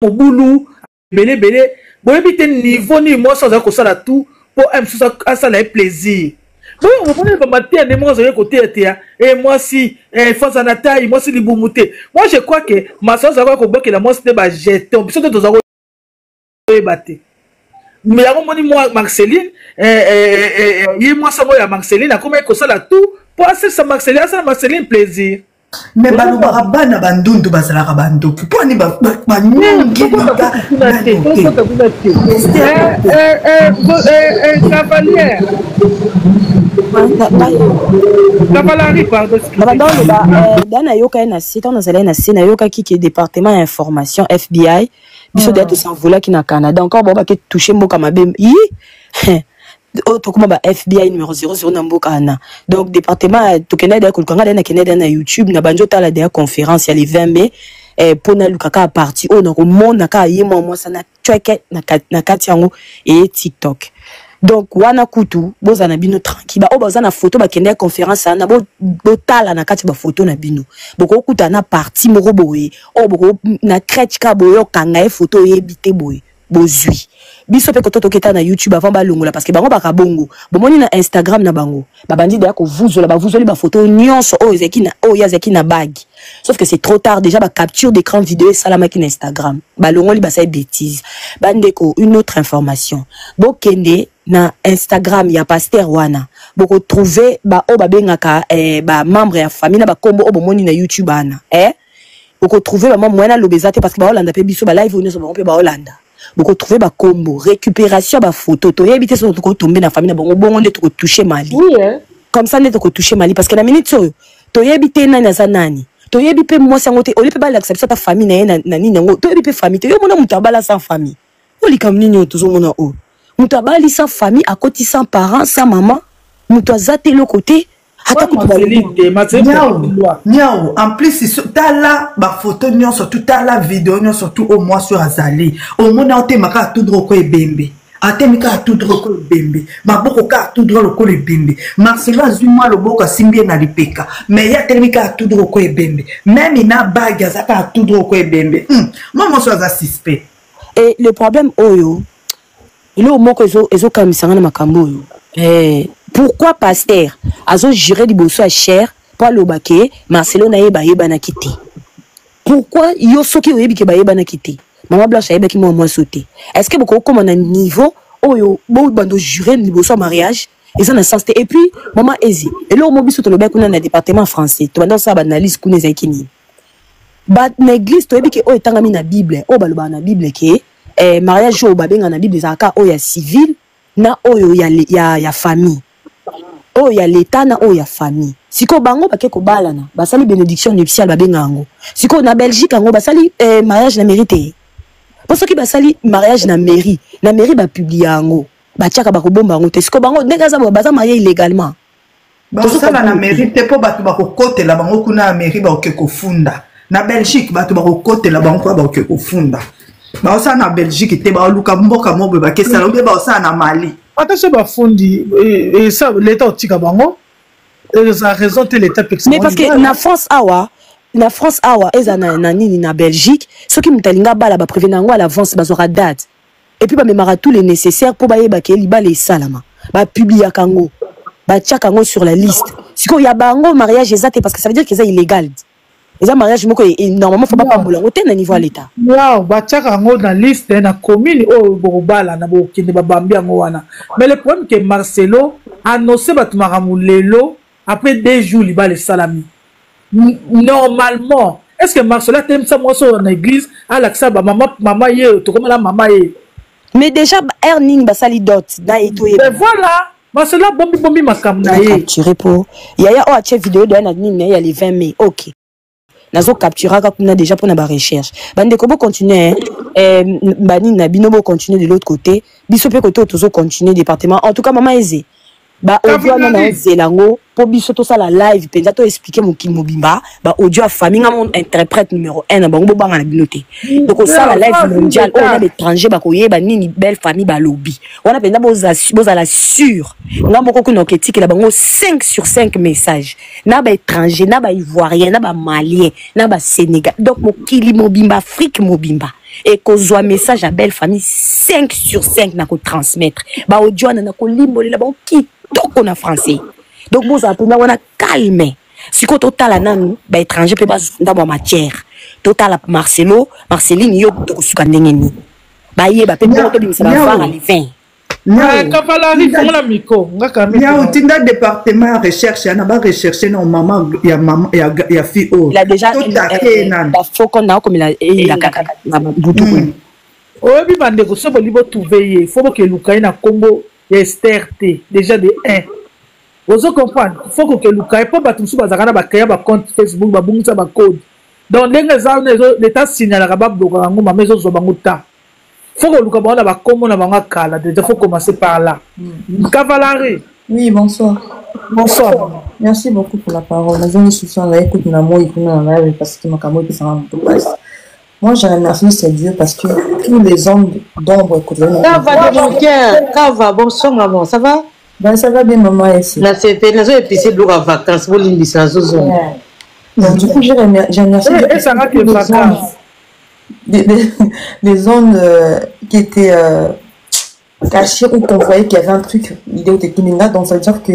mobulu belé belé boyebi te niveau ni moi sans ko sala tout pour ça la plaisir. Bon, on va pas mater des mots de côté et moi si face à la taille moi si libumuté. Moi je crois que ma soeur ça va ko bloquer la moi c'était ba jeton biso to za ko baté. Mais avant moi Marceline et moi ça moi Marceline a comment ko sala tout pour ça Marceline plaisir. Mais balobara bana bandundu bazalaka bandoki poni banyongi cavalière cavalari pardon dana yoka na site on azala na site na yoka ki département information FBI biso d'être s'envoler qui na Canada encore bon ba ke toucher mboka mabe yi ba FBI numéro 00 na mboka na donc département to Canada ko kanga na Canada na YouTube na banjo tala de conférence ya le 20 mai pona lukaka parti on na mona ka yema moi ça na tweke na kati yango et TikTok. Donc wana kutu boza na bino tranquille ba o boza na photo ba kende conférence na bo tala na kati ba photo na bino boko kuta na parti moko boye o boko na crèche ka boyo kanga e photo yebite boye bozui biso pe koto toketa na YouTube avant ba longola parce que bango ba kabongo bomoni na Instagram na bango ba bandi de ko vuzoli ba photo nyonso o ezeki na o yazeki na bag sauf que c'est trop tard déjà ba capture d'écran vidéo salama ki na Instagram ba longoli ba sa bêtise bandeko une autre information bokende na Instagram ya pasteur wana boko trouver ba o ba bengaka ba membre ya famille na ba kombo o bomoni na YouTube ana boko trouver ba mwana lobezate parce que ba Hollanda pe biso ba live on so ba ba Hollanda boko trouver ba kombo récupération ba photo to yebite so to ko tomber na famille na bongo bongo nde to ko toucher Mali oui comme ça nde to ko toucher Mali parce que na minute so to yebite nani na zanani to yebi pe moi sango te oli pe ba l'accepter ta famille na nani nango to yebi pe famille te yo mona mutabala sans famille oli kam nini to zo mona o mutabali sans famille à côté sans parents sans maman mutazate le côté Niao, en plus, t'as là, ma photo, surtout, t'as la vidéo, surtout au moins sur Azali. Au moins, on t'a maka tout droit et bembe. Atemika tout droit et bembe. Ma boko ka tout droit le bembe. Marcelo Azuma le boko simbie na lipeka. Mais ya temika tout droit et bembe. Même il n'a bague, azaka tout droit et bembe. Maman soit à suspect. Et le problème, oyo, il est au moins que ezo kamisanga na makambo yo. Pourquoi pasteur azo juré di bosso à cher pour l'obake Marcelo na yeba na kité. Pourquoi yo soki oyebi ke ba yeba na kité. Maman Blanche yeba ki moi sauter. Est-ce que beaucoup comme on a niveau oyo bo bando juré di bosso mariage et ça na sens et puis maman Ezi et là mo biso to lobek kuna na département français to bando ça ba analyse kuna zakini. Ba na église to yebi ke oyo tangami na Bible o ba loba na Bible ke mariage o ba benga na Bible zaka oyo ya civil na oyo ya famille. Oh ya l'état na oh ya famille siko bango bake ko balana basali bénédiction nuptiale babenga ngo siko na Belgique ngo basali mariage na mérité parce que basali mariage na mairie ba publier ngo ba tiaka ba ko bomba ngo te siko bango ndeka za ba marié illégalement ba ça na mérité po ba ko kote la bango kuna mairie ba ko funda na Belgique ba to ba ko kote la bango ba ko funda ba ça na Belgique te ba luka mboka mobe ba kesa lo ba ça na Mali. Attention, et ça, l'État tika bango, ça a raison de l'État. Mais parce que na France awa, eza na Belgique, ceux qui mutalinga bala ba prévenir à l'avance bazora date. Et puis ba memara tout les nécessaires pour ba yeba ke liba les salama. Ba publier kango, ba tia kango sur la liste. Siko ya bango mariage exact parce que ça veut dire que c'est illégal. Les mariages normalement faut pas pambola au na niveau à l'état. Wow, bachaka ngo na liste na commune o bobala na bokinde babambia ngo wana. Mais le problème que Marcelo annoncé batumaramu lelo après 2 jours il va les salami. Normalement, est-ce que Marcelo t'aime ça moi sur l'église à l'accès ba maman ye to comme la maman ye. Mais déjà earning basali dot na etoye. Mais voilà, Marcelo bombi makamna ye. Capturé pour yaya o a che vidéo de na nini ya le 20 mai. OK. Nazo captura quand on a déjà pour na recherche bande ko bo continuer bani na binobo continuer de l'autre côté biso pe côté toujours continuer département en tout cas maman Eze ba audio na zelango po biso to sala live penza to expliquer mon kin mobimba ba audio a famille nga mon interprète numéro 1 na bango banga na binoté donc ça la live mondial on a l'étranger ba ko yeba nini belle famille ba lobby on a penza boza la sûr nga moko ko noketi ke la bango 5 sur 5 messages na ba étranger na ba ivoirien na ba malien na ba sénégal donc mo kili mobimba Afrique mobimba et kozwa message à belle famille 5 sur 5 na ko transmettre ba audio na ko limbolela ba kitoko na français donc vous apprenez wana calme siko totala nanu ba étranger pe ba ndamo matière totala Marceline yo to kusuka ndenge ni ba ye ba pe to bimisa ba fara li fin Cavalari comme la miko il y a un département recherche il y a ba rechercher non maman il y a fille il a déjà la foko na comme il a kaka na butu oyebi bandeko so bolibo trouver ye faut que lukai na Congo ya STRT déjà de 1 ozo comprendre faut que lukai po batu su bazakana ba créer ba compte Facebook ba bungisa ba code donc ndenge za l'état signalaka ba bloka ngo mamezo zo bango ta faut que lukai ba kombo na banga kala déjà faut commencer par là Cavalari. Oui, bonsoir. Bonsoir. Merci beaucoup pour la parole. La zone soutien là écoute na moi il na live parce que ma camo qui ça va moi, je remercie ce Dieu parce que tous les hommes d'ombre écoutent. Ça va, ça va, bonsoir, maman, ça va? Ben, ça va bien, maman, ici. Là, c'est fait, nous avons épicé de en vacances, vous l'avez ça, zozo. Donc, du coup, j'ai remercié et ça va que les vacances. Des zones qui étaient cachées ou qu'on voyait qu'il y avait un truc, l'idée de Kiminga, donc ça veut dire que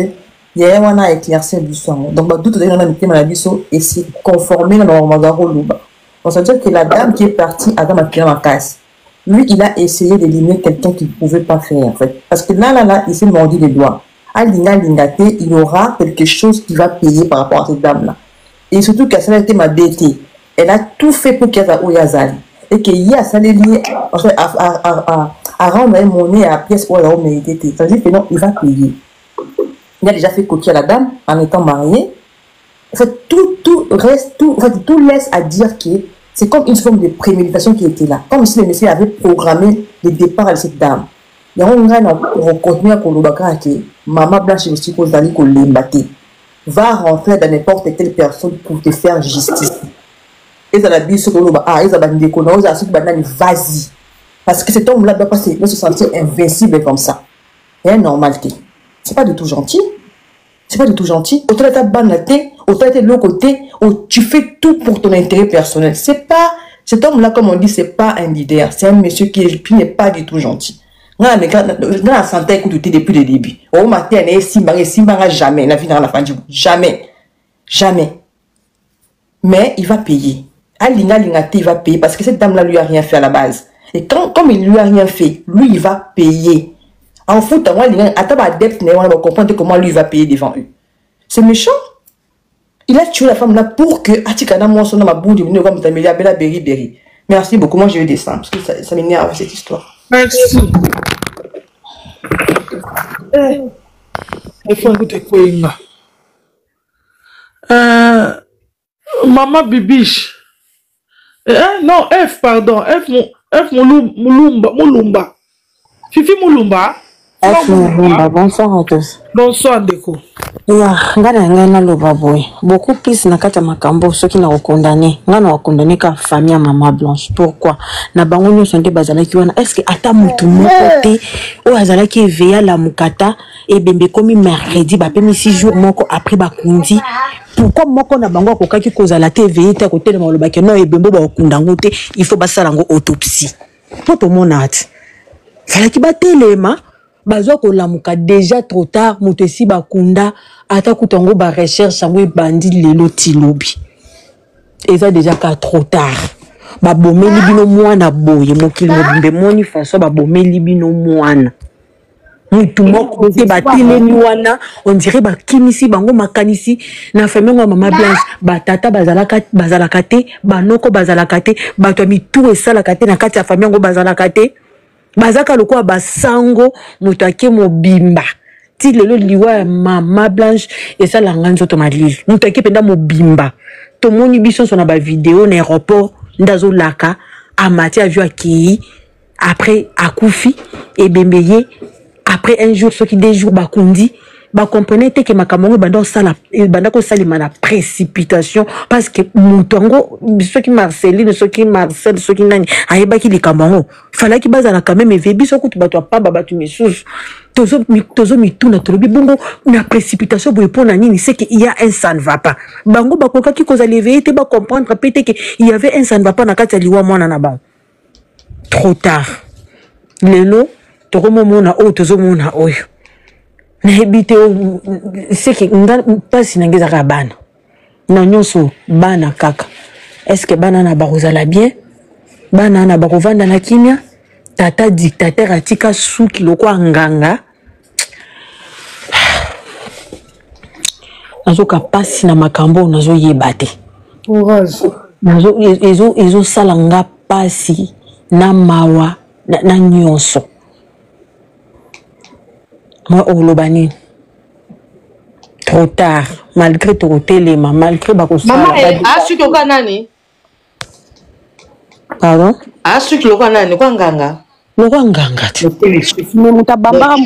il y a un à éclaircir du sang. Donc, bah, tout le monde a mis maladie et c'est conformé dans le Magaro Louba. On se dit que la dame qui est partie à ma casse, lui, il a essayé d'éliminer quelqu'un qu'il ne pouvait pas faire, en fait. Parce que là, il s'est mordu les doigts. À Lingate, il y aura quelque chose qui va payer par rapport à cette dame-là. Et surtout qu'elle a été ma DT. Elle a tout fait pour qu'elle soit Oyazali. Et qu'il y a ça lié à rendre une monnaie à la pièce où elle a mérité. Ça veut dire que non, il va payer. Il a déjà fait coquille à la dame en étant marié. En fait, tout laisse à dire que c'est comme une forme de préméditation qui était là. Comme si le monsieur avait programmé le départ de cette dame. Il y a un gars qui reconnaît que Maman Blanche aussi va rentrer dans n'importe quelle personne pour te faire justice. Et ça l'a dit sur le bas. Ah, ils ont dit qu'on a vas-y. Parce que cet homme-là doit se sentir invincible comme ça. Il y a une normalité. C'est pas du tout gentil. C'est pas du tout gentil. Autant ta banalité, autant de l'autre côté, où tu fais tout pour ton intérêt personnel. C'est pas, cet homme-là, comme on dit, c'est pas un leader. C'est un monsieur qui n'est pas du tout gentil. Dans la santé, écoute, depuis le début. Au matin, il est jamais. La vie dans la fin du jour. Jamais. Jamais. Mais il va payer. Il va payer parce que cette dame-là lui a rien fait à la base. Et comme il lui a rien fait, lui, il va payer. En foot, on va comprendre comment lui va payer devant eux. C'est méchant. Il a tué la femme là pour que merci beaucoup. Moi, je vais descendre parce que ça m'énerve cette histoire. Merci. Il faut écouter quoi. Maman Bibiche. Non, F, pardon. F Moulumba. Fifi Moulumba. Bonsoir à tous. Bonsoir, Ndeko. Ngana loba boy. Beaucoup plus na kata makambo ceux qui na condamné. Ngana condamné ka famille Maman Blanche. Pourquoi? Na bango nyo sonde bazala ki wana. Est-ce que ata mutu moko te o azala ki veya la mukata et bembe komi mercredi ba pemi 6 jours moko après ba kundi. Pourquoi moko na bango ko kaki kozala te veya te côté de maloba ke non e bembo ba kundango te, il faut basala ngo autopsie. Poto monate. Fala ki ba telema bazo ko lamuka déjà trop tard mutesi bakunda ata kutango ba recherche ngwe bandi lelo tilobi eza déjà ka trop tard ba bomeli bino mwana boye mokili mobimbe moni faso ba bomeli bino mwana mutu moko te batelemi wana on dirait ba kimisi bango makanisi na femengo Maman Blanche batata bazalaka te banoko bazalaka te bato mitu esalaka te na kati ya famille ngo bazalaka te bazaka lokwa basango mutake mobimba ti lelo liwa Maman Blanche et ça la nganzo to malili mutake penda mobimba to moni biso so na ba vidéo na aéroport ndazo laka amati avion aki après akufi et bembeye après un jour ceux qui des jours bakundi ba comprenez que makamongo banda sala banda ko salima na précipitation parce que mutongo ceux qui Marceline ceux qui Marcel ceux qui nani ayeba ki likamongo fallait ki bazala quand même vebi so kutu bato pa babatu misusu tozo mituna tolobi bongo na précipitation boye pona nini c'est que il y a un ça ne va pas bango bakoka ki koza lever te ba comprendre peut-être que il y avait un ça ne va pas na kati liwa mwana na ba trop tard lelo tokomomona oyo tozomona oyo nayebi te seke nga mpasi nange ezaka bana na nyonso bana kaka estce bana na bakozala bien bana na bakovanda na kimia tata dictateur atika suki lokwa nganga nazoka pasi na makambo nazoyeba te ezosala nga pasi na mawa na nyonso moi oloba nini trop tard malgré tokotelema malgré bakosala asuki oka nani pardon asuki lokwa nani kwa nganga lokwa nganga te moto abambaka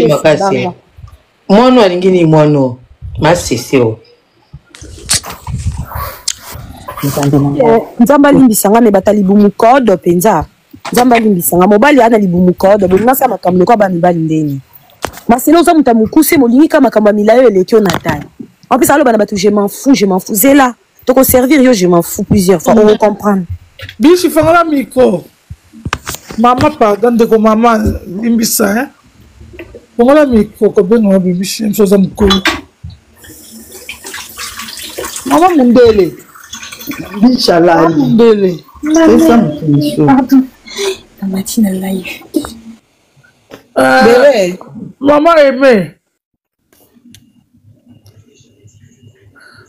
makasi mwana alingi ni mwana masese o nzambe alimbisanga me bata libumu kodo mpenza nzambe alimbisanga mobali ana libumu kodo bolinga sa makambo lokwa bamibali ndeni maselo oza moto mokuse molingi ka makambo ya milayo eleki yo na tali apesa aloba na bato je m'en fous zela tokoservir yo je m'en fous plusieurs fois on comprendre bishi fangala miko mama pardon ndeko mama limbisa fangala miko kobenga bibishi msoza mkulu mama mundele Inch'Allah. mundele C'est ça mon chou. La matinée live. Bébé. Maman aimée.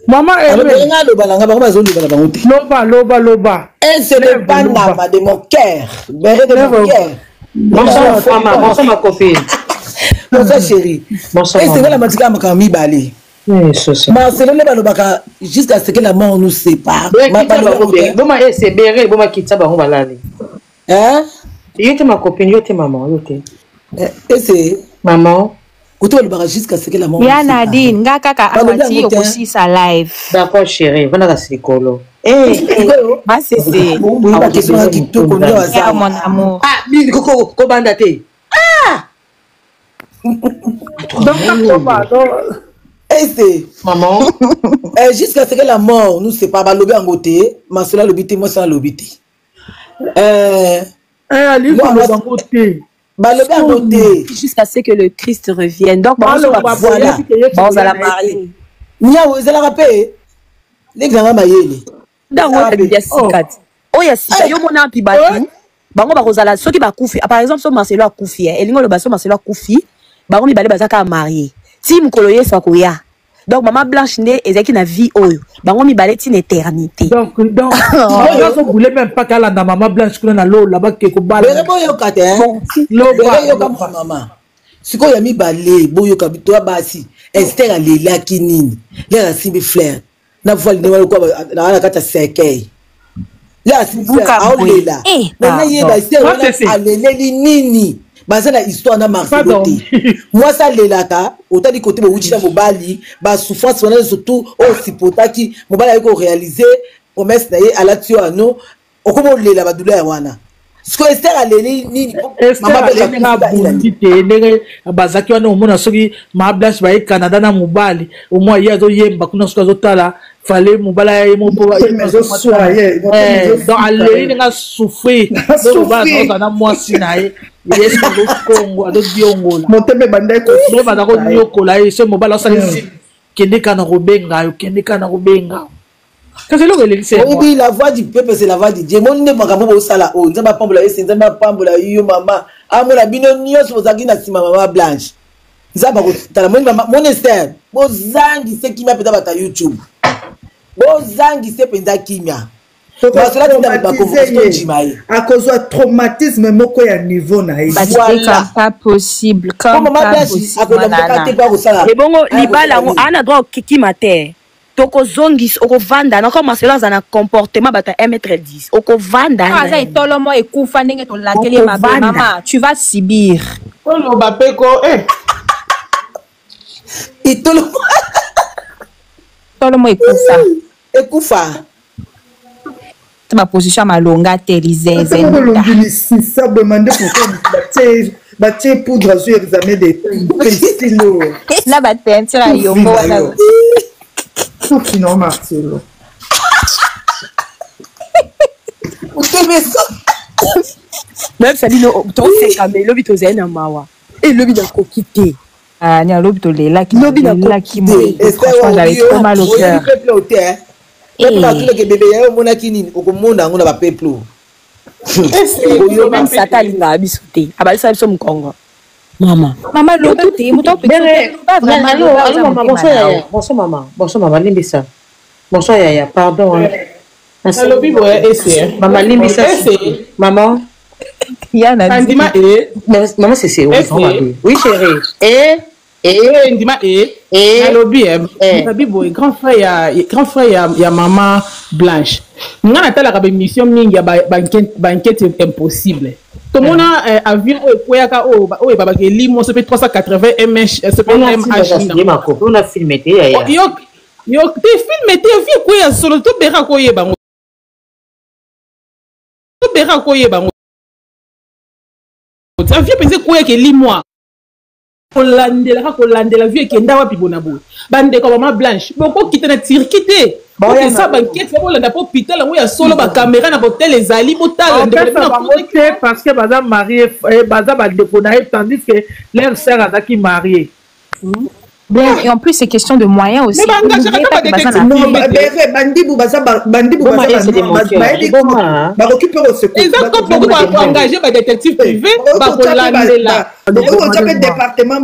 Maman aimée. Loba. C'est le panama de mon cœur. Béré de mon cœur. Bonsoir ma copine. Bonsoir chérie. Bonsoir. Et c'est la matinée à Makami Bali. Marcelo ne balobaka jusqu'à ce que la mort nous sépare. Boma c'est béré, boma kitsa ba balali. Hein? Yote ma copine, yote maman, yote. Et c'est maman. Koto balobaka jusqu'à ce que la mort. Ya Nadine, nga kaka amati aussi sa live. D'accord chérie, vana ka sikolo. Bah c'est Oui, ba question qui to connait ya mon amour. Ah, ni ko banda te. Ah! Et c'est maman. Jusqu'à ce que la mort nous sépare, ba lobi en côté, Marcelo lobité, moi sans lobité. Ali moi en côté. Ba lobi en côté. Jusqu'à ce que le Christ revienne. Donc voilà. On va la marier. Nia vous allez rappeler. L'examen mayele. Donc on a bien sikati. Oh ya sika yo mona pi batu. Bango ba kozala soki ba kufi. Par exemple so Marcelo akufi, elingo lo baso Marcelo akufi, bango mi bale bazaka marier. Si mukolo yeso koya. Donc maman Blanche né ezaki na vie oyo. Bango mi bale une éternité. Donc on voulait même pas qu'elle na maman Blanche kuna na lo là-bas ke ko bala. Bere boyo kate hein. Lo boyo ka maman. Siko ya mi bale boyo ka bito basi. Esther alela kinini. Ya simbi fleur. Na voile ne wala ko na kata sekei. Ya simbi fleur aolela. Na yeba Esther wala aleleli nini. Basé la histoire na Marcelo. Moi ça lelaka, autant du côté Bouchina Mobali, ba souffrance on a surtout au sipotaki, Mobali a réalisé promesse naie à la tio à nous, au comment lela ba douleur wana. Ce que Esther a leli ni maman belle na bundi te ndenge bazaki wana omona soki ma Blanche ba e Canada na Mobali, au moins ya zo yemba kuna soka zo tala fallait Mobala ya mo po donc allez nga souffrir donc ba na moi sinae yes ko Congo ado diongola motembe bandai ko no ba ko nyokola eso Mobala salisi kende kana robenga yo kende kana robenga kasi lo ele c'est oui la voix du peuple c'est la voix de Dieu mon ne makambo bo sala o nzamba pambola ese nzamba pambola yo mama amola bino nyonso bozaki na sima mama Blanche nzamba ko tala mon Esther bozangi se kimia peta bata YouTube bozangi se penza kimia à cause de traumatisme moko ya niveau na voilà pas possible comme pas possible et bongo libala ana droit kiki mater toko zongis oko vanda na comme Marcelo za na comportement bata 1m10 oko vanda ça et tolomo ekufa ndenge to lakeli ma maman tu vas subir ono bapeko et tolomo ekufa ma position malonga teliseze ça demande pourquoi batie poudre sur examen des stylo la batentira yombo wana non Marcelo Même ça dit non, toi c'est comme lobby to zena mawa. Et lobby n'a pas quitté. Ah, ni lobby to lela qui lobby n'a pas qui quitté. franchement j'avais trop mal au cœur. Sata linga bisouté. Abalisa biso mkongo. Maman. Maman lobby te muto peut pas vraiment. Allô maman, bonsoir Yaya. Bonsoir maman. Bonsoir maman Limbisa. Bonsoir Yaya, pardon. Lobby boy essayer. Maman Limbisa. Maman. Yana. Maman c'est oui chérie. Ndima lobby lobby boy grand frère ya maman Blanche. Ngana tala ka mission mingi ya banquette impossible. Tout le monde a avion o baba ke limo se peut 380 mh se peut mh. On a filmé yo te filmé te vie ko ya solo to bera ko yeba ngo. To bera ko yeba ngo. Ça vient penser ko ya ke limo. Kolandela vie kenda wapi bonabo bande ko maman Blanche boko kitana tirkite ok ça banquette faut landa po hôpital ngo ya solo ba caméra na hotel les ali botala de parce que baza marié baza ba déconaï tandis que leur sœur a qui marié. Bien, et en plus, c'est question de moyens aussi. Bandibou récupérer au secours. Ils ont engagé des détectives privés. Département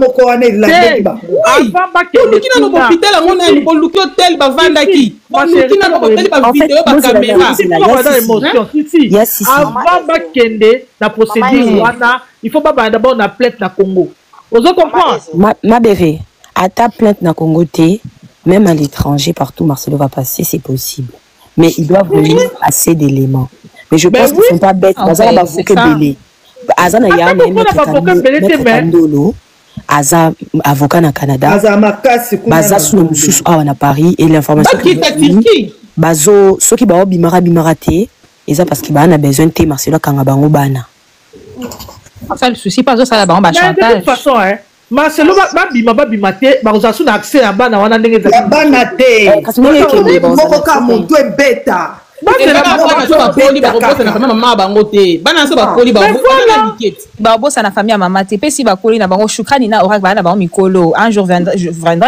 il faut pas d'abord la plainte na Congo. Vous comprenez? Ma bébé. À ta plainte na Congo T, même à l'étranger, partout Marcelo va passer, c'est possible. Mais il doit venir assez d'éléments. Mais je pense qu'ils ne sont pas bêtes. Azana va vous belé. Azana ya Aza avocat na Canada. Baza sous le sous à Paris et l'information. Bazo ceux qui ba bimara te, et ça parce qu'il ba a besoin de Marcelo Kangabango bana. Ça le souci pas ça là ba chantage. De toute façon Marcelo babimate bakozasu na accès à bana wana ndenge za bana te kasi ngeke moko ka muntu ebeta babosa na famille ya mama te pe si bakoli na bango shukrani na orak bana bango mikolo un jour viendra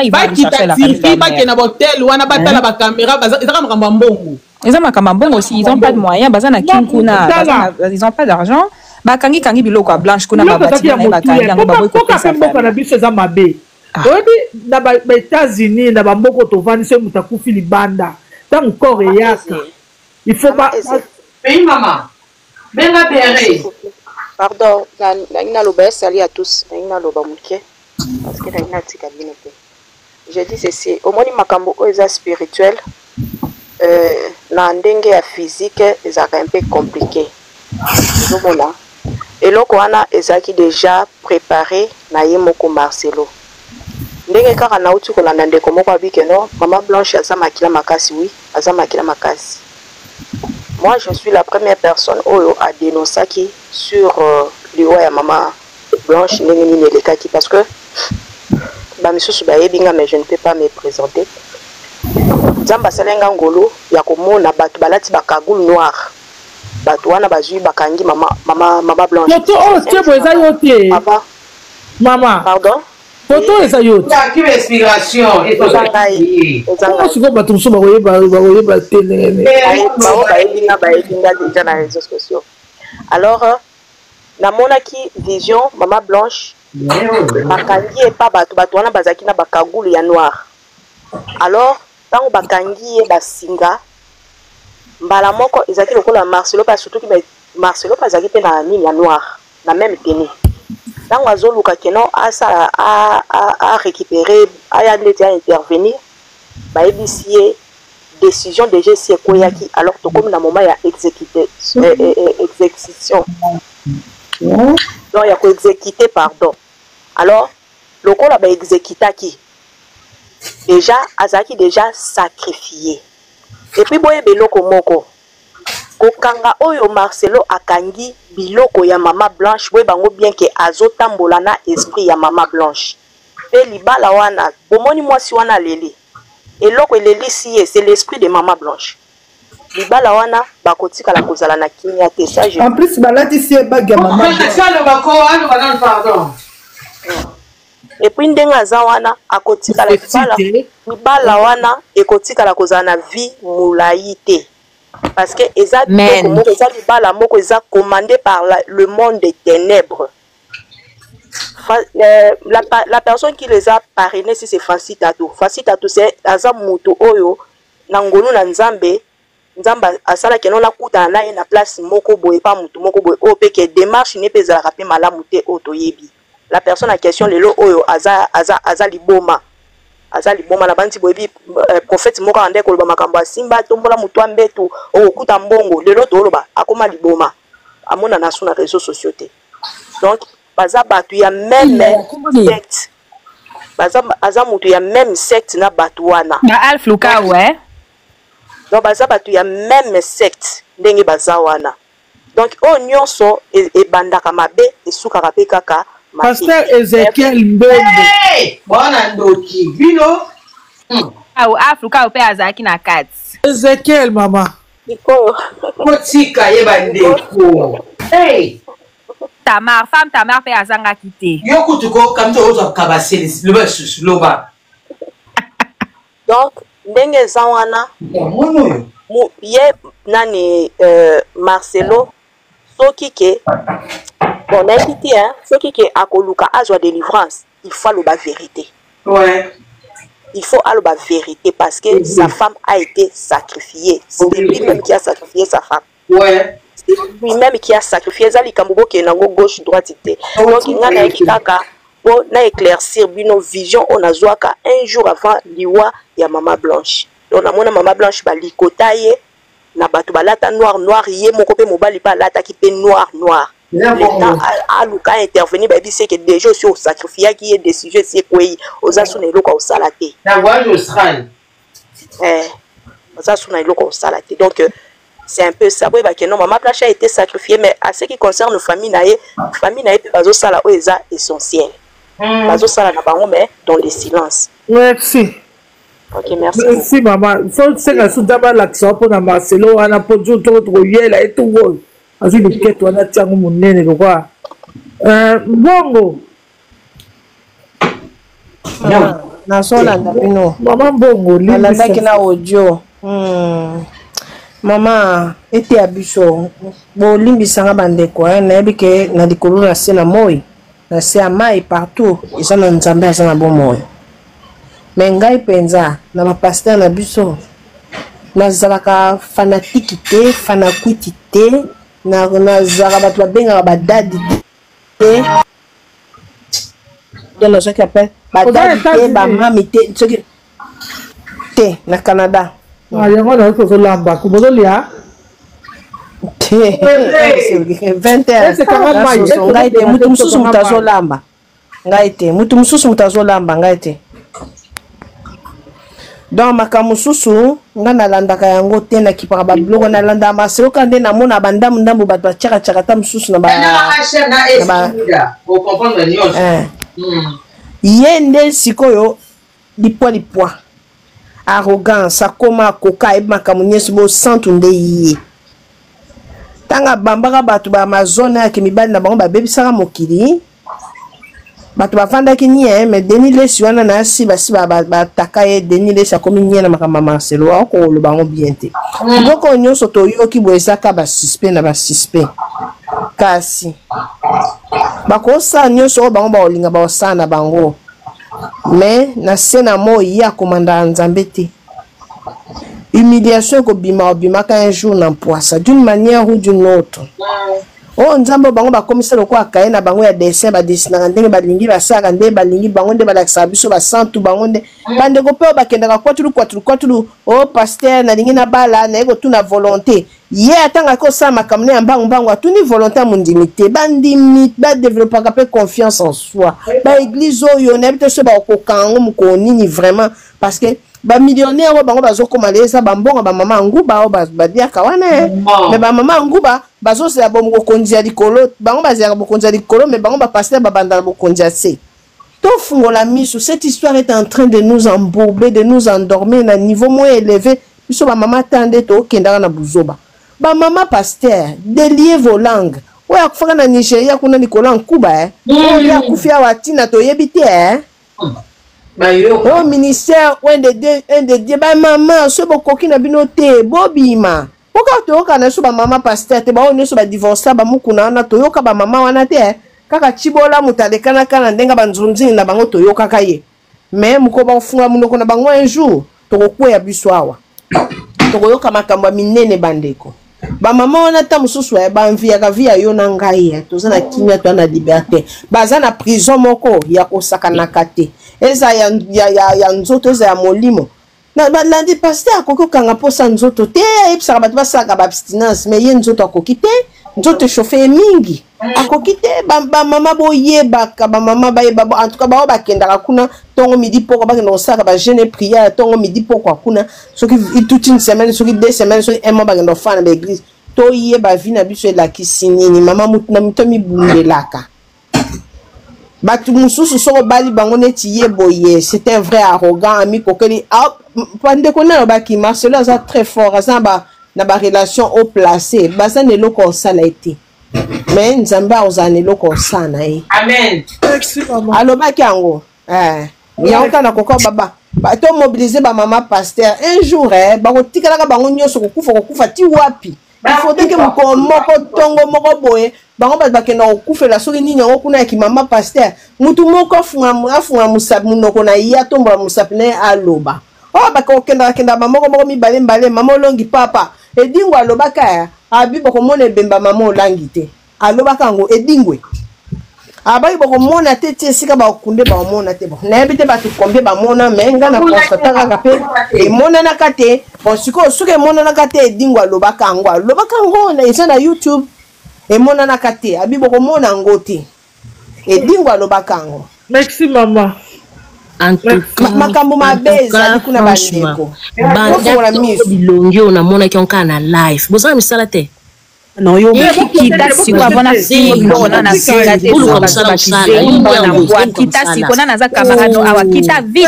il va chercher la famille na hotel wana batala ba caméra ezaka makambo mbongo eza makambo mbongo aussi ils ont pas de moyens baza na kinkuna ils ont pas d'argent bakangi kangi biloko Blanche kuna babati na bakangi yango baboy ko pesa mboka na biso za mabe oyebi na ba États-Unis na bamboko tovani se mutakufi libanda tant corps yaka il faut pas pays maman benga béré pardon na loba salut à tous na loba muke parce que na tika bino pe je dis ceci au moni makambo oza spirituel na ndenge ya physique ezaka un peu compliqué zomona eloko wana ezaki déjà préparé na ye moko Marcelo ndenge kaka na uti kolanda ndeko moko abike no maman Blanche aza makila makasi oui aza makila makasi. Moi je suis la première personne oyo a dénoncé sur le roi ya maman Blanche ndenge nini elekaki parce que ba misusu ba yebinga mais je ne peux pas me présenter. Zamba salenga ngolo ya komona batu balati bakagulu noir. Bato wana bazui bakangi mama Blanche. Photo oh c'est pour ça yote. Maman. Pardon? Photo eza yote. Qui respiration et tout ça. Comment tu vas battre sur ba télé. Baebinga déjà dans les réseaux sociaux. Alors namonaki vision mama Blanche bakangi et pas bato wana bazaki na bakagulu ya noir. Alors tango bakangi e basinga mbala moko ezaki lokola Marcelo pas surtout que Marcelo pas ezaki pe na nini ya noir na même tenue tango azoluka keno a récupérer aya ndete a intervenir ba ebisier décision déjà si ekoyaki alors to comme na moment ya exécution donc ya ko exécuter pardon alors lokola ba exécutaki déjà azaki déjà sacrifié. Et puis boye biloko moko kokanga oyo Marcelo akangi biloko ya mama Blanche boye bango bien que azotambola na esprit ya mama Blanche pe libala wana bomoni mwasi wana leli eloko eleli si c'est l'esprit de mama Blanche libala wana bakotikala kozala na kimia te ça je en plus balatisi ye bage ya mama et puis ndenge aza wana akotikala libala wana ekotikala kozala na vie molai te parce que eza moko eza libala moko eza commandé par le monde des ténèbres. La personne qui les a parrainés, c'est Fancy Tatou. Fancy Tatou, c'est Azam Mouto Oyo, Nangolo Nanzambe, Nzamba Asala qui non la kuta na na place moko boye pas Mouto moko boye o pe que démarche n'est pas à rappeler malamouté otoyebi. La personne en question lelo Oyo Aza Liboma. Aza Liboma la bandi boyebi prophète moko ande ko lobama kamba simba tombola muto ambetu o kuta mbongo lelo to loba akoma Liboma. Amona na suna réseaux sociaux te. Donc baza batu ya même secte baza mutu ya même secte na batu wana na alfluka ouais donc baza batu ya même secte ndenge baza wana donc o nyonso e bandaka mabe esukaka pe kaka Pasteur Ezekiel Mbembe bwana ndoki bino au alfluka pe azaki na kat Ezekiel mama iko kotika yeba ndeko hey Tamar, femme Tamar pe azanga quitté. Yoko tuko kamto ozo kabaseli loba susu loba. Donc ndenge zawana mu ye nani Marcelo soki ke bon na quitté hein soki ke akoluka azwa délivrance il faut le vérité. Ouais. Il faut aller la vérité parce que sa femme a été sacrifiée. C'est lui-même qui a sacrifié sa femme. Ouais. Lui-même qui a sacrifié Zali Kambogo qui est dans gauche droite. Donc il y a qui kaka pour na éclaircir bino vision on a zoaka un jour avant liwa ya Maman Blanche. Donc na mona Maman Blanche ba likotaye na batu balata noir yé moko pe mobali ba lata ki pe noir. Aluka intervenir ba c'est que déjà sur sacrifié qui est décision c'est quoi aux asune loko au salate. Na voyage Australie. Aux asune loko au salate. Donc c'est un peu ça. Oui, bah que non, Maman Blanche a été sacrifiée, mais à ce qui concerne la famille naïe bazo sala oeza essentiel. Bazo sala na bango mais dans le silence. Merci. Ok, merci. Merci maman. Il faut que ça soit d'abord l'accent pour na Marcelo, on a pour tout autre yela et tout bon. Azu de quête on a tiango monene de quoi. Bongo. Na sola ndapino. Maman bongo, la ndaki na audio. Mama ete abiso bo limbisanga bandeko na bike na likolo na se na moi na se amai partout isa na nzambe asa na bon moyo mais ngai penza na ba pasteur na biso na zalaka fanatique te fanakuiti te na zalaka batu babenga ba dadi te donc ce qui appelle ba dadi te ba mami te ce qui te na Canada. Ah, il y a un autre lamba. Comment on l'a? 21. Ngaite mutu mususu mutazo lamba. Ngaite mutu mususu mutazo lamba ngaite. Donc makamususu ngana landaka yango te na kipaka ba bloko na landa Marcelo kande na mona bandamu ndambo bato bachaka chaka ta mususu na ba. Pour comprendre nyonso. Yende sikoyo lipwa. Arrogance akoma koka e makamunyesi bo santu nde yi tanga bambaka batu ba Amazon ya kimibali na bango ba bebisaka mokili batu bafanda ki nie mais Denis Lesi wana na si ba takaye Denis Lesi akomi nie na makamba Marcelo ako lo bango bien te ngoko nyonso to yoki boezaka ba suspect na ba suspect kasi bakosa nyonso bango ba olinga ba osana bango. Mais na sena mo ya komanda nzambe te humiliation ko bima un jour na poisa d'une manière ou d'une autre. Oh nzambe bango ba commissaire ko akaye na bango ya dessin ba dessiner ndenge ba lingi ba saka ndenge ba lingi bango nde ba lakisa biso ba santu bango nde bande ko pe ba kendaka kwatulu oh pasteur na lingi na bala na eko tuna volonté ye atanga ko sa makamne ya mbangu atuni volonté mondimité bandimi ba développer ka pe confiance en soi ba église oyo na bité so ba ko kango mko nini vraiment parce que ba millionnaire ba bango bazo komaleza ba mbongo ba mama nguba o ba dia kawana mais ba mama nguba bazo se ba mko kondia likolo bango bazia ba kondia likolo mais bango ba pasteur ba banda ba kondia se to fungola miso. Cette histoire est en train de nous embourber, de nous endormir à un niveau moins élevé biso bamama tande tokendaka na buzoba bamama pasteur delie vos langues oyo akufaka na Nigeria kuna likolo nkuba oyo akufi awa ntina toyebi te oyo ministère un de Dieu bamama so bokoki na bino te bobima poka toyoka na so bamama pasteur te baoyo nyonso badivorsa bamukuna wana toyoka bamama wana te kaka chibola mutalekana na ndenga banzunzini na bango toyokaka ye mais muko bafunga munoko na bango un jour tokokwea biso awa tokoyoka makambo ya minene bandeko bamama wana ta mosusu bamviaka via yo na ngai toza na kimia to na liberté baza na prison moko ya kosakanaka te eza ya nzoto eza ya molimo na balandi pasteur akoki okanga mposa nzoto te ayebisaka bato basalaka baabstinence mais ye nzoto akoki te nzoto echauffe mingi akoki te bamama boyebaka bamama bayeba en tout cas bao bakendaka kuna ntongo midi poko bakenda kosalaka bajeune prière ntongo midi poko kuna soki toute une semaine soki 2 semaines soki un mois bakenda kofana na baeglise toyeba vi na biso elakisi nini mama mutu na mito mibundelaka bato mosusu soko bali bango neti ye boye c'est un vrai arrogant ami kokeli pandeko na lobaki Marcelo aza très fort aza na relation au placé baza na eloko osala ete mais nzambe azala na eloko osala amen alobaki yango yango tana koko baba to mobiliser bamama pasteur un jour bakotikalaka bango nyonso kokufa ti wapi il faudrait que moko moko tongo moko boye bango bato bakenda kokufela soki nini yango kuna yaki mama pasteur mutu moko afunga musapi munoko na ye atombola musapi na ye aloba oyo bakokendakenda bamoko mibale mama olongi papa edingo alobaka abi bokomona ebemba mama olangi te alobaka yango edingwe abai bokomona te ti esika bakunde bamona te nayebi te bato kombe bamona me nga na konstataka pe emonanaka te bon sikoyo soki emonanaka te edingo alobaka yango eza na YouTube emonanaka te abi bokomona yango te edingo alobaka yango. Merci mama. makambo mabe ezali kuna bandeko bilongi oyo namonaki onkaa na live bozala misala te non yo kita siko avona siko na sika te bulu musala musala kita siko na za camarade awa kita vite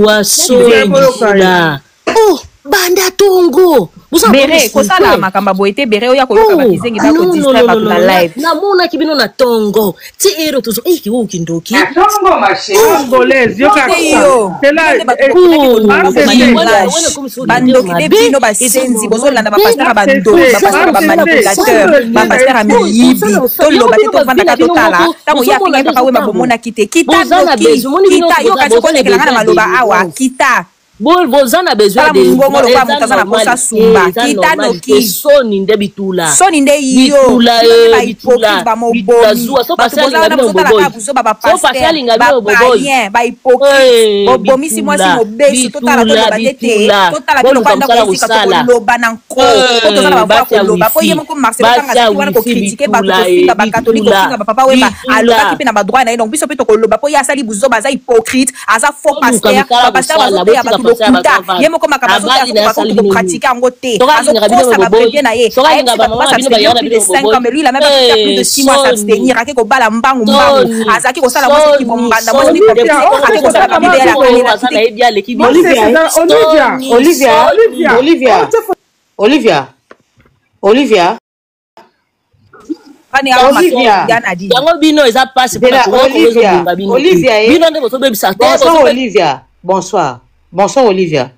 wasola oh banda tongo bere kosala makamba boete bere oya koyoka bakizengi ba ko distraire ba na live namona kibino na tongo ti ero tuzo ki wo kindoki tongo mache congolaise yo ka c'est là bandoki de bino ba senzi bozolanda ba pasteur ba ndo ba pasteur ba manipulateur ba pasteur amiyibi to loba te to vanda ka totala tango ya pinga papa we mabomona kite kita yo ka soko nekela na maloba awa kita bozana besoin de ngomolo kwa mutazana posa sumba kita noki soni nde bitula yo ba hypocrite ba mobomi so pasali ngabi boboy ba hypocrite bobomi si moi si mobesu totala to ba tete totala to ba ndako sika to loba na nko totala ba ko loba po yemo ko Marcelo tanga si wana ko critiquer ba to finga ba catholique finga ba papa we ba aloba ki pe na ba droit na donc biso pe to ko loba po ya sali buzo ba za hypocrite aza faux pasteur ba pasteur ba dokuta yemo ko makabazo ko pratiquer en côté azo ça va bien na ye plus de 5 ans mais lui il a même pas plus de 6 mois s'abstenir ake ko bala mbangu azaki ko sala moi qui bombanda moi ni ake ko sala bibe la Olivia yango bino eza passe Olivia bonsoir Olivia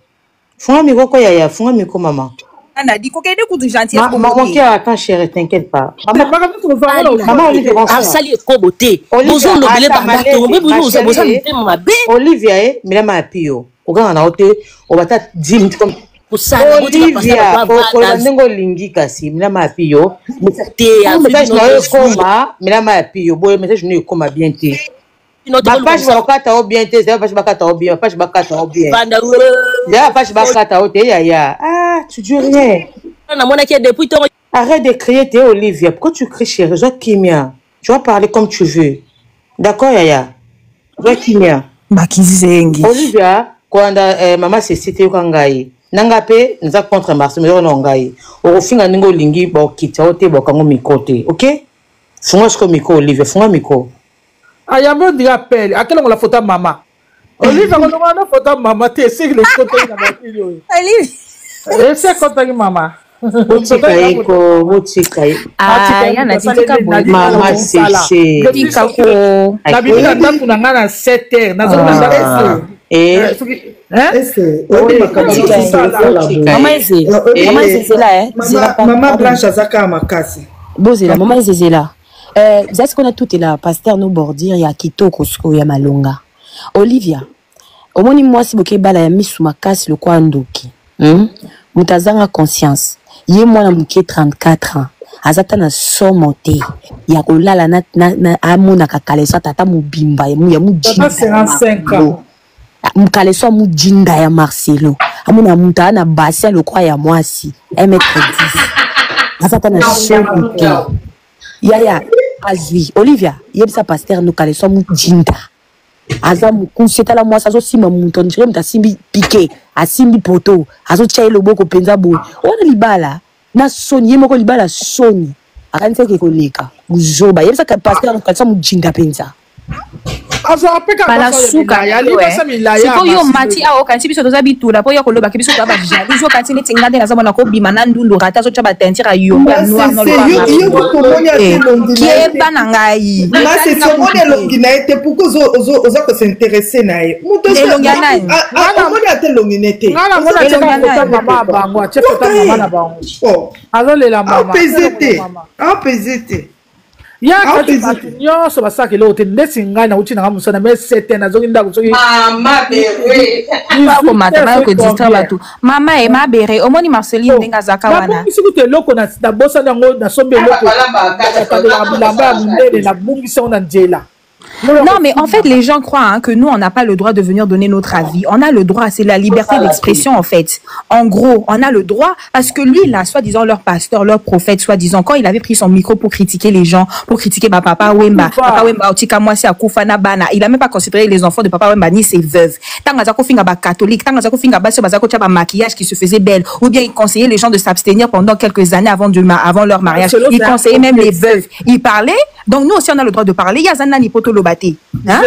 funga miko yaya funga miko mama ana di ko kede ku du gentil mon cœur attends chérie t'inquiète pas maman Olivia bonsoir sali ko beauté bozo lobele banda to be bozo bozo mabe Olivia milama apio oganga na hote obata 10 minutes comme Olivia olandengo lingi kasi milama apio message na koma milama apio boye message ne koma bien te ma page bakata o bien te page bakata o bien page bakata o bien ya page bakata o te ya tu dis rien na mona qui depuis ton arrête de crier t'es Olivia pourquoi tu cries chérie Joa Kimia tu vas parler comme tu veux d'accord yaya Joa Kimia bakizengi Olivia quand maman c'est cité kangai nanga pe nza contre Marseille mais on ngai o finga ningo lingi ba okita o te ba kango mikote OK funga sko miko Olivia funga miko ayambo ndiga pele akela ngola photo mama Olivia ngola na photo mama te c'est le photo na matili c'est comme ça, maman. Maman Blanche azaka makasi. Bozela, maman Zezela. Est-ce qu'on a tout est là, pasteur no bordir ya kitoko sko ya malonga. Olivia. Omoni moi si boke bala ya misu makasi le kwa ndoki. Mutazanga conscience. Ye mwana muke 34 ans. Azata na somote. Ya kolala na amona kakalesa tata mubimba ya mujinda. 55 ans. Mukaleswa mujinda ya Marcelo. Amona muta na basia le kwa ya mwasi. 1m10. Azata na somote. Yaya azwi. Olivia, yebisa pasteur no kaleswa mujinda. Aza mukuseta la mwasa zo sima muntu ndire mta simbi piqué asimbi poto azo chaye loboko penza boy ona libala na soni yemoko libala soni akanise ke koleka muzoba yebisa ka pasteur ka tsa mujinda penza azo apeka bala suka ya siko yo mati a okanisi biso toza bitula po yo koloba ke biso to ba jali zo kanisi tingande na zamona ko bima na ndundu rata zo chaba tentira yo noir no lo ki bana ngai na c'est ce modèle longi na été pourquoi oza ko s'intéresser na ye muto longi na nani ana mona te longi nete ngala mona te mama bango a chef ta mama na bango alo le la mama a pesete ya kati nyonso basaki lo te ndesi ngai na uchi na musana mais c'était na zoki ndako soki mama bere ko mata ba ko distra batu mama e ma bere omoni Marceline ndenga zaka wana siku te loko na bosa nango na sombe loko na bungisa ona njela. Non, mais en fait, les gens croient que nous, on n'a pas le droit de venir donner notre avis. On a le droit, c'est la liberté d'expression, en fait. En gros, on a le droit, parce que lui, là, soi-disant, leur pasteur, leur prophète, soi-disant, quand il avait pris son micro pour critiquer les gens, pour critiquer Papa Wemba, Otika Mwasi, Akufana Bana, il a même pas considéré les enfants de Papa Wemba ni ses veuves. Tant que finga catholique, tant que finga maquillage qui se faisait belle, ou bien il conseillait les gens de s'abstenir pendant quelques années avant leur mariage. Il conseillait même les veuves. Il parlait. Donc nous aussi on a le droit de parler. Yazana ni poto lobate. Hein?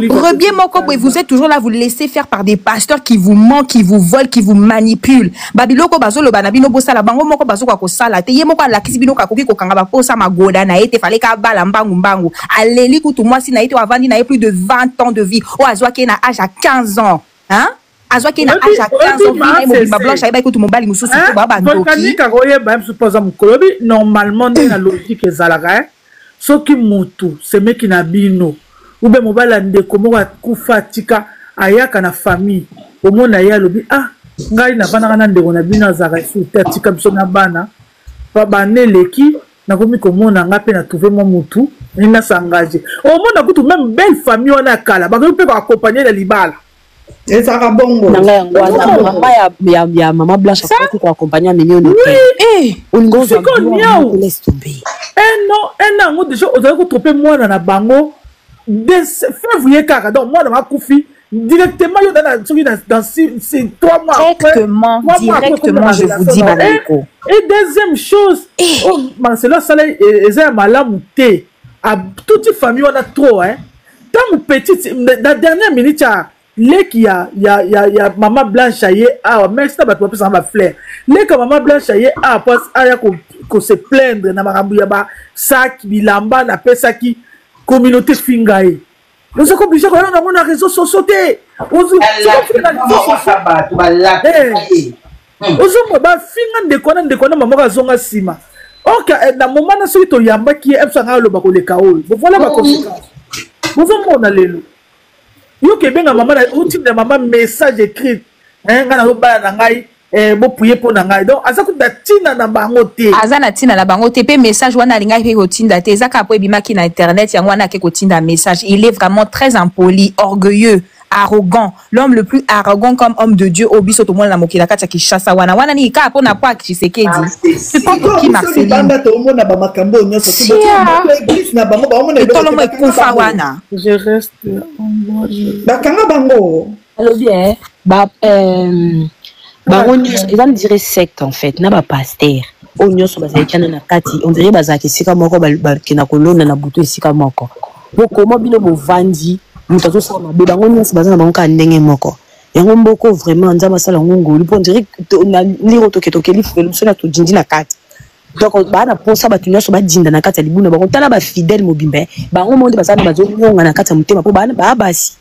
Vous êtes toujours là, vous laissez faire par des pasteurs qui vous mentent, qui vous volent, qui vous manipulent. Babiloko bazo lo banabino bosa la bango moko bazo kwa kosala te ye moko la kisibino ka koki ko kanga ba posa magoda na ete fallait ka bala mbangu aleli kutu moi si na ete avandi na plus de 20 ans de vie o azwa ki na âge à 15 ans hein azwa ki na âge à 15 ans il m'a blanche ba ekutu mobali mususu ko ba bandoki normalement dans la logique ezalaka soki mutu semeki na bino ube mobala ndeko moko akufa tika ayaka na famille omona ya lobi ngai na bana kana ndeko na bino azaka isu tika biso na bana pa baneleki na komi komona nga pe na trouver mo mutu nina s'engager omona kutu même belle famille wana kala ba ko pe ko accompagner la libala ezaka bongo nanga mama ya mama Blanche ko accompagner million ongozo laisse tomber non ngo déjà oza ko tromper mwana na bango de février kaka donc moi ma koufi directement yo dans 3 mois directement je vous dis Baneko. Et deuxième chose Marcelo Saleh eza malamu te à toute famille on a trop hein tant petite la dernière minute il y a maman Blanche aye mais ça va pas ça va fleur maman Blanche aye passe aya ko se plaindre na makambu ya ba sac bilamba na pesa ki communauté fingaye nous sommes obligés de regarder dans les réseaux sociaux ok na moment na soki toyamba ki ebsanga loba koleka oyo voilà ba conséquence bozomona lelo yo ke benga maman na outil de maman message écrit nga na lobala na ngai bo prier pour na ngai donc aza kuta tina na bango te azana tina na bango te pe message wana linga ke ko tinda te zaka po ebimaki na internet yango wana ke ko tinda message il est vraiment très impoli orgueilleux arrogant l'homme le plus arrogant comme homme de Dieu obiso to mona na mokila kati ki chassa wana ni ka po na po Tshisekedi c'est pas qui Marceline banda to mona ba makambo nyoso to église na bango ba mona to lomo kufa wana je reste bakanga bango alors bien bango ils vont dire secte en fait na ba pasteur onyoso bazakana na kati on dirait bazaki sika moko ba kina kolona na buto sika moko boko mo bino bovandi mutazo sama be bango nyasi bazana bango ka ndenge moko yango mboko vraiment nzamba sala ngongoli pour dire na liro toketoke lifelo sona to dindi na kati donc bana posa batu nyonso badinda na kati ya libuna bakotala ba fidèle mobimbe bango monde basana bazongonga na kati ya motema po bana basi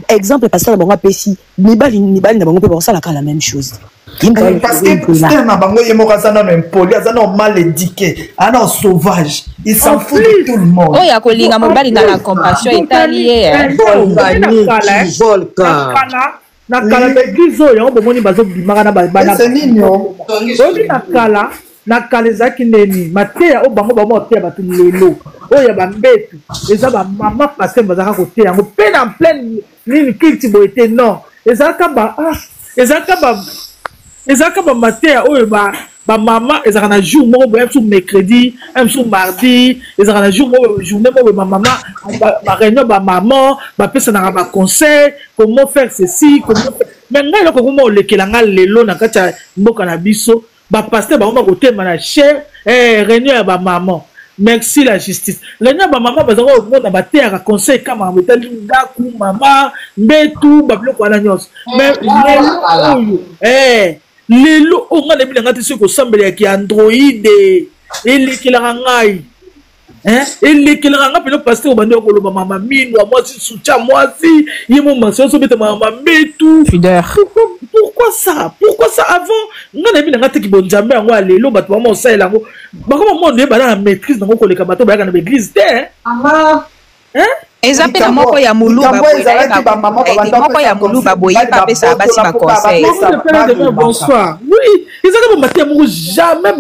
exemple pasteur bango apesi mibali na bango pe basala la même chose parce que na bango yemo azana no impoli azana mal éduqué ana sauvage il s'en fout de tout le monde oh ya kolinga mobali na la compassion italien na kala l'église oyo bomoni bazo bimaka na bana c'est nini na kala ezaki neni mateya o bango bamoteya bato lelo oyo bambetu eza bamama paster bazalaka koteya yango mpe na pleine nini kilti boye te non ezalaka bamateya oyo bamama ezalaka na jour moko boye sur mercredi sur mardi ezalaka na jour moko journée moko bamama baréunion bamaman bapesanaka baconseil comment faire ceci mais ngai eloko koma olekelanga lelo na kati ya mboka na biso bapaster bango bakotema na cher réunion ya bamaman merci la justice réunion ya bamama bazalaka komona bateyaka conseil kama betali ndaku mama mbetu babiloko wana nyonso mais oyo lelo onga na bilanga te soki kosambelaki androide elekelaka ngai elekelaka ngai pelo paster obandi okoloba mama minwa mwasi soutien mwasi ye mo mansion sobeta mama mbetu pourquoi ça avant nga na bilanga te kibonjambe yango ya lelo bato bama osalela yango bakoma mondo yebana na maîtrise nango koleka bato bayaka na baeglise te eza mpe na moko ya muluba boye bapesa basi baconseil bonsoir oui ezaka bamate moko jamais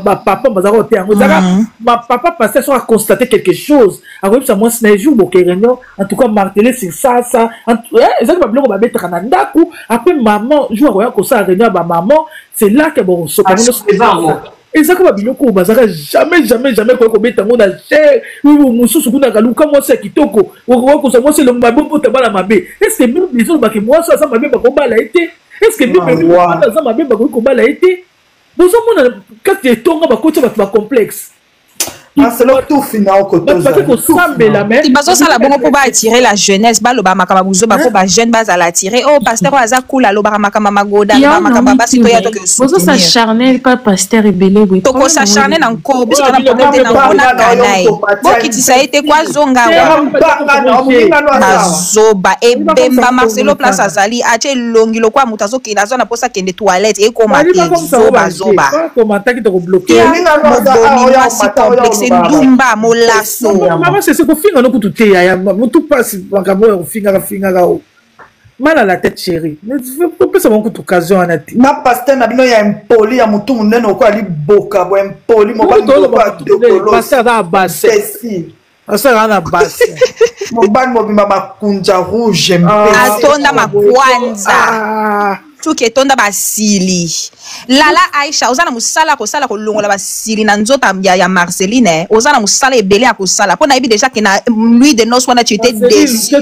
bapapa bazaka kote yango ezaka bapapa paster so aconstater quelque chose akoyebisa mwasi na jour boke réunion en tout cas marteler sur ça ezaka babiloko babetaka na ndaku après maman jour akoya kosala réunion ya bamaman c'est là que bosoka ezaka babiloko bazaka jamais koya kobeta yango na cher mosusu kuna kaluka mwasi ya kitoko okokosa mwasi elongo mabe mpota bana mabe estce bible ezolobaki mwasi aza mabe bakobala ye te estce bible aza mabe bakoki kobala ye te bozomona kati etonga bakoti bato bacomplexe bazosala bongo mpo baatire la jeunesse baloba makambo buzoba mpo bajeune bazala atire o paster oyo aza kula alobaka makambo magoda makambo basi toya tokosacharne na nko biso tona problème te na nko na kanai bokitisa ye te kwa zongawa bazoba ebemba marcelo place azali atie elongi lokwa moto azokende aza na mposa akende toilette ekoma te zobazoba mobomi mwasi complexe ndumba molaso mama c'est kofinga no kutu te ya mutu pasi makambo ya kofinga o mal à la tête chérie mais pesa mon kutu occasion anati na pasteur na bino ya impoli ya mutu munene ko ali boka bo impoli mo ba ndoko pasteur da basse pasteur na basse mo ban mo bima makunja rouge atonda makwanza tuke tonda basili lala Aisha ozana musala kosala kolongola basili na nzota ya Marceline ozana musala ebele ya kosala pona yebi déjà que na lui de nos wana tu étais déçu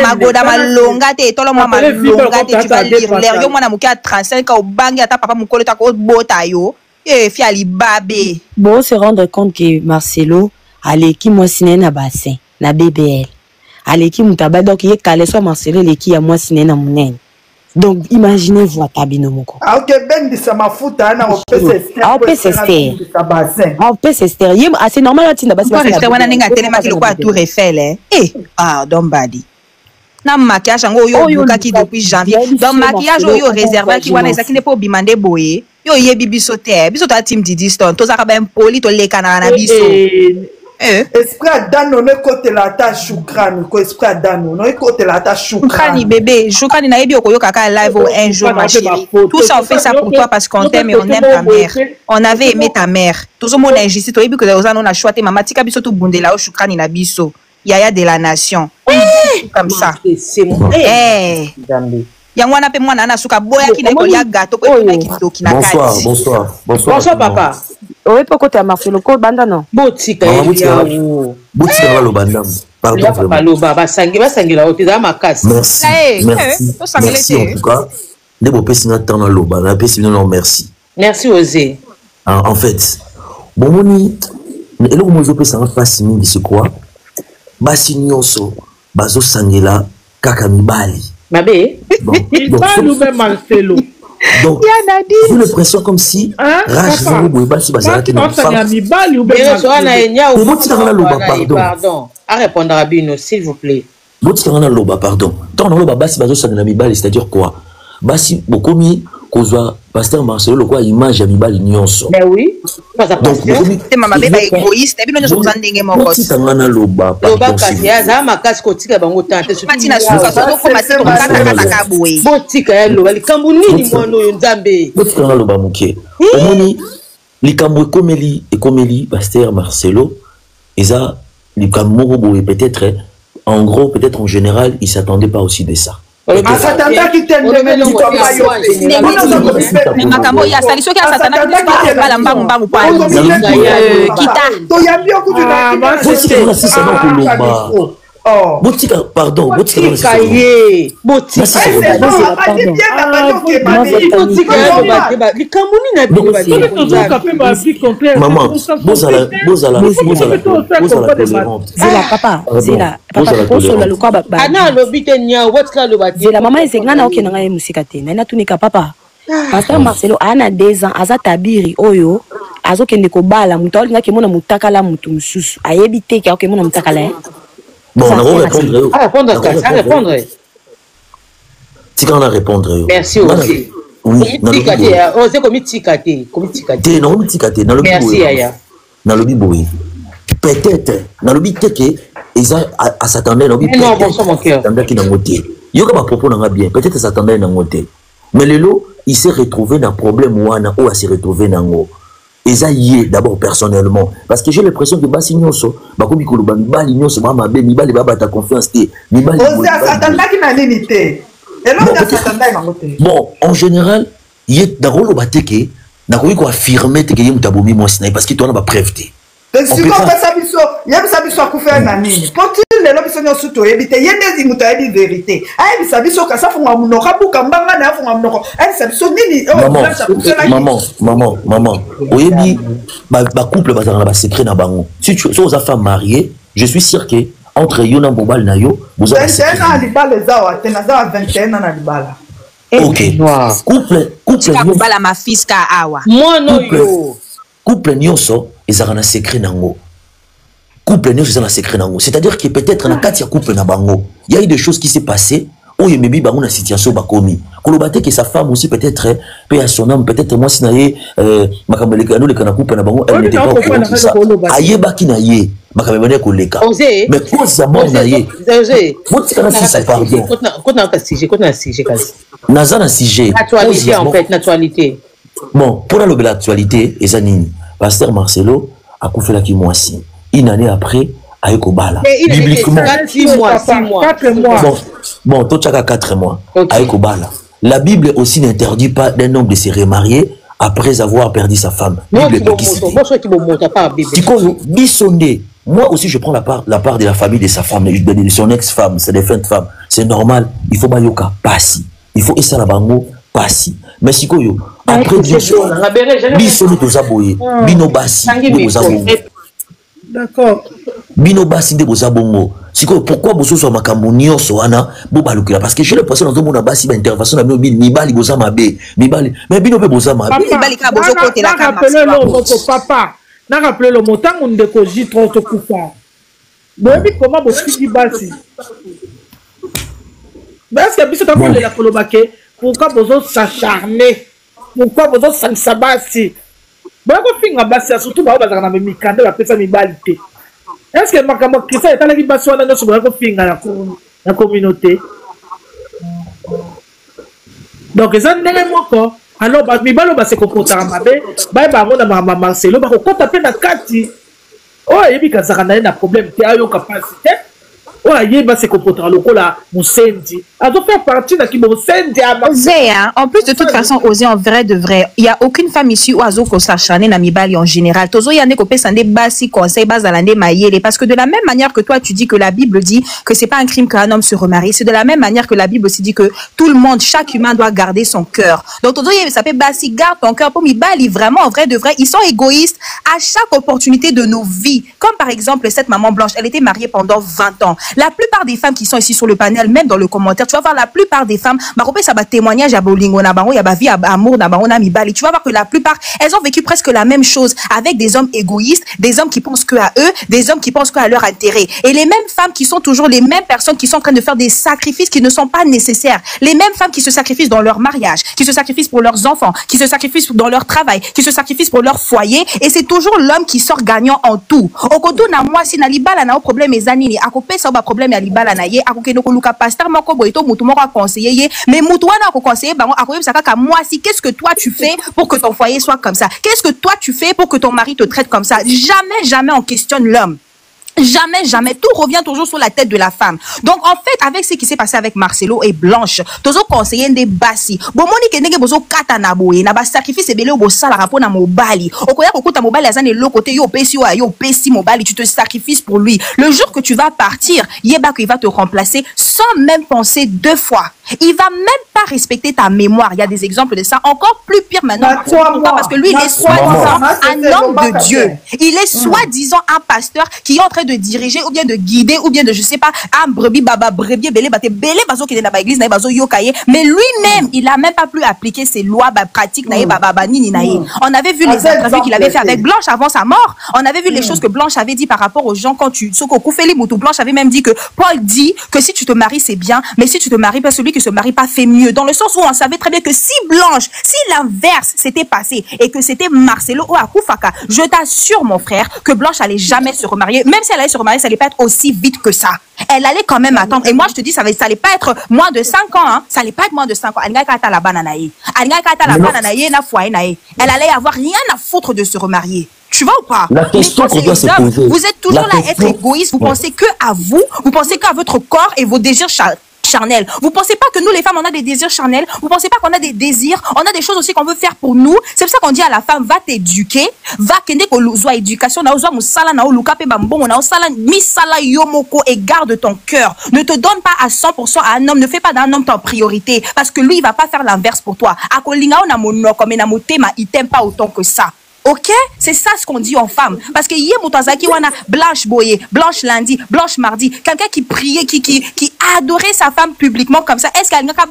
magoda malonga te tolo mwa malonga te tu vas lire l'air yo mwana mukia 35 ans obangi ata papa mukolo ta ko bota yo fi ali babe bon se rendre compte que Marcelo aleki mwasi na bassin na BBL aleki mutaba donc ye kale so Marcelo leki ya mwasi na munene. Donc, imaginez-vous à Tabino Moko. Ok, ben de sa mafuta, on peut s'ester. C'est normal, tu n'as pas de Tour Eiffel. Don't body. Na maquillage yo bukaki depuis janvier. Donc maquillage yo réservé ki wana ezaki ne po bimande boye. Yo yebi biso te. Biso ta team Didi Stone. To za ka ben poli to leka na biso. Esprit Dano ne côté la tâche Choukran ko esprit Dano no côté la tâche Choukran bébé Choukran na yebi okoyo kaka live un jour ma chérie tout ça on fait ça pour toi parce qu'on t'aime et on aime ta mère on avait aimé ta mère tout ce monde injustice to yebi que ozana na choité mama tika biso tout bundela o Choukran na biso yaya de la nation comme ça c'est moi yango na pe mwana na suka boya ki na ko ya gâteau ko na ki doki na kati bonsoir papa oui pourquoi tu as Marcelo ko banda non botika botika lo banda pardon vraiment baba basangela otiza makasi merci en tout cas ne bo pesina tana lo bana pesina non merci Osé en fait bon moni eloko mozo pesa en face mingi c'est quoi basi nyonso bazo sangela kaka mibali Mabé. Mibali ou même Marcelo. Donc, j'ai l'impression comme si Rage Zalo Boeba si Bazala qui n'a pas. Mibali ou même pardon. À répondre à Bino, s'il vous plaît. Botikanga loba, pardon. Tant on loba basi bazo sana mibali, c'est-à-dire quoi? Basi bokomi kozwa pasteur Marcelo le quoi image ya mibali nyonso. Mais oui. Donc c'est maman bébé égoïste, et puis nous sommes en ndenge moko. Botikanga na loba. Loba kasi ya ma kasi kotika bango tante. Matina suka so ko masiko kaka kaboui. Botika ya loba likambo nini mwana oyo nzambe. Botikanga loba muke. Omoni likambo ekomeli pasteur Marcelo eza likambo moko boye peut-être. En gros, peut-être en général, ils ne s'attendaient pas aussi de ça. Mais Botika, pardon, Botika. Maman, Bozala, papa, maman ezengana okena ngai musika te na tunika papa pasteur Marcelo ana 2 ans aza tabiri oyo azokende kobala mutu alingaki mona mutakala mutu mususu ayebi te ke okemona mutakala bon on va répondre si on a répondre merci aussi oui c'est comme tikate merci aya na lobi boy peut-être na lobi teke Eza à s'attendre non bon mon cœur qui n'a ngoté yo ka propos n'a bien peut-être s'attendait n'a ngoté mais lelo il s'est retrouvé dans problème wana ou a se retrouver dans ngo eza yé d'abord personnellement parce que j'ai l'impression que basi nyonso bakomi koloba mibali nyonso mama be mibali baba ta confiance te mibali on s'attendait qui n'a limité et là on s'attendait n'a ngoté bon en général yé dans rolo bateke na ko affirmer te que yé mutabomi moi sina parce que toi na ba preuve te si on fait ça biso yebisa biso akufela na nini poti lelo biso nyonso toyebi te yende zimuto ayebi vérité ayebisa biso kasa funga munoko abuka mbanga na funga munoko ayebisa biso nini maman oyebi ba couple bazala na ba secret na bango si tu aux femmes mariées je suis sûr que entre yo na mobile na yo vous avez 21 ans libala zawa te na zawa 21 ans na libala OK couple libala ma fils ka awa moi no yo couple nyonso ezaka na secret nango couple nyonso eza na secret nango c'est-à-dire que peut-être na kati ya couple na bango il y a eu des choses qui s'est passé oyo mebi bango na situation bakomi koloba te que sa femme aussi peut-être pe à son âme peut-être moi sinaye makambo lekano lekana couple na bango elle n'était pas au courant de ça ayeba ki na ye makambo ne koleka mais cause ya mort na ye motika na si ça pardon kona ka sujet kasi nazana sujet actualité en fait naturalité. Bon, pour la l'actualité, et Zanini, pasteur Marcelo a couvert qui mois-ci. Une année après, à Ekobala. Bibliquement. 6 mois. 4 mois. Bon, tout chacun 4 mois. À Ekobala. La Bible aussi n'interdit pas d'un homme de se remarier après avoir perdu sa femme. Moi aussi, je prends la part de la famille de sa femme, de son ex-femme, c'est des fins de femme. C'est normal. Il faut bayoka, passi. Il faut essayer la bango, passi. Mais si koyo, après bien sûr, biso to zaboye, bino basi, de zabongo. D'accord. Bino basi de zabongo. Si ko pourquoi boso so makambo nyonso wana bo balukila parce que j'ai l'impression dans mon basi ba intervention na mibali boza mabe, mibali. Mais bino pe boza mabe. Mibali ka bozo côté la kama. Papa, na rappeler le montant on de koji trop to kufa. Bobi comment bosi basi. Mais est-ce que biso ta ko la kolobake pourquoi bozo s'acharner? Pourquoi vous êtes sans sabasi? Pourquoi finga basi surtout ba bazaka na mikanda ba pesa mibali te. Est-ce que makambo kisa etala ki basi wana no soba ko finga na communauté? Donc ça ndenge moko alors ba mibalo ba se comporter mabe ba ba ngona mama Marcelo ba ko kota pe na kati. Oh yebi kazaka na problème te ayo capacité. Se comporter lokola musendi azo faire partie de qui musendi en plus de toute façon oser en vrai de vrai il y a aucune femme ici où azo ko s'acharner na mibali en général tozo yane ko pesa ndé basi conseil bazalande mayele parce que de la même manière que toi tu dis que la Bible dit que c'est pas un crime qu'un homme se remarie c'est de la même manière que la Bible aussi dit que tout le monde chaque humain doit garder son cœur donc tozo yane ça fait basi garde ton cœur pour mibali vraiment en vrai de vrai ils sont égoïstes à chaque opportunité de nos vies comme par exemple cette maman blanche elle était mariée pendant 20 ans La plupart des femmes qui sont ici sur le panel, même dans le commentaire, tu vas voir la plupart des femmes, ça va témoignage à Bolingo, il y a vie à amour, tu vas voir que la plupart, elles ont vécu presque la même chose avec des hommes égoïstes, des hommes qui pensent que à eux, des hommes qui pensent qu'à leur intérêt. Et les mêmes femmes qui sont toujours les mêmes personnes qui sont en train de faire des sacrifices qui ne sont pas nécessaires. Les mêmes femmes qui se sacrifient dans leur mariage, qui se sacrifient pour leurs enfants, qui se sacrifient dans leur travail, qui se sacrifient pour leur foyer. Et c'est toujours l'homme qui sort gagnant en tout. Okoto na moi si na libala na problème ezanini, akope sa ba problème ya libala na ye, akokeno ko luka pasteur moko boito mutu moko conseiller ye, mais mutu wana ko conseiller bango akoye sakaka moi si qu'est-ce que toi tu fais pour que ton foyer soit comme ça? Qu'est-ce que toi tu fais pour que ton mari te traite comme ça? Jamais on questionne l'homme. Jamais. Tout revient toujours sur la tête de la femme. Donc, en fait, avec ce qui s'est passé avec Marcelo et Blanche, tous os conseillers des bassi. Bon, moni ke ndenge bozo kata na boye, na ba sacrifice ebele o bosala rapport na mobali. Okoya kokuta mobali azane lo côté yo pesi mobali, tu te sacrifices pour lui. Le jour que tu vas partir, yeba qu'il va te remplacer sans même penser deux fois. Il va même pas respecter ta mémoire. Il y a des exemples de ça. Encore plus pire maintenant. Parce que lui, il est soi-disant un homme de Dieu. Il est soi-disant un pasteur qui est en train de diriger ou bien de guider ou bien de, je sais pas, un brebis baba, brebis belé, belé bazo qui est dans la église, bazo yokaye. Mais lui-même, il a même pas pu appliquer ses lois pratiques. On avait vu les interviews qu'il avait fait avec Blanche avant sa mort. On avait vu les choses que Blanche avait dit par rapport aux gens quand tu, Blanche avait même dit que Paul dit que si tu te maries, c'est bien, mais si tu te maries pas, celui qui se marie pas fait mieux. Dans le sens où on savait très bien que si Blanche, si l'inverse s'était passé et que c'était Marcelo ou Akufaka, je t'assure, mon frère, que Blanche allait jamais se remarier. Même si elle allait se remarier, ça allait pas être aussi vite que ça. Elle allait quand même attendre. Et moi, je te dis, ça allait pas être moins de 5 ans, hein. Ça allait pas être moins de 5 ans. Elle allait avoir rien à foutre de se remarier. Tu vois ou pas? La question qu'on doit se poser. Vous êtes toujours là à être égoïste. Vous pensez que à vous. Vous pensez qu'à votre corps et vos désirs charnels. Vous pensez pas que nous, les femmes, on a des désirs charnels? Vous pensez pas qu'on a des désirs? On a des choses aussi qu'on veut faire pour nous. C'est pour ça qu'on dit à la femme, va t'éduquer, va kende ko luzwa éducation, na ozwa musala na oluka pe bambongo na osala misala yomoko et garde ton cœur. Ne te donne pas à 100% à un homme, ne fais pas d'un homme ta priorité parce que lui, il va pas faire l'inverse pour toi. Akolinga na monoko mais na motema, il t'aime pas autant que ça. Ok, c'est ça ce qu'on dit aux femmes. Parce que hier, Moutazaki wana Blanche Boye, Blanche lundi, Blanche mardi, quelqu'un qui priait, qui adorait sa femme publiquement comme ça. Est-ce qu'elle n'a pas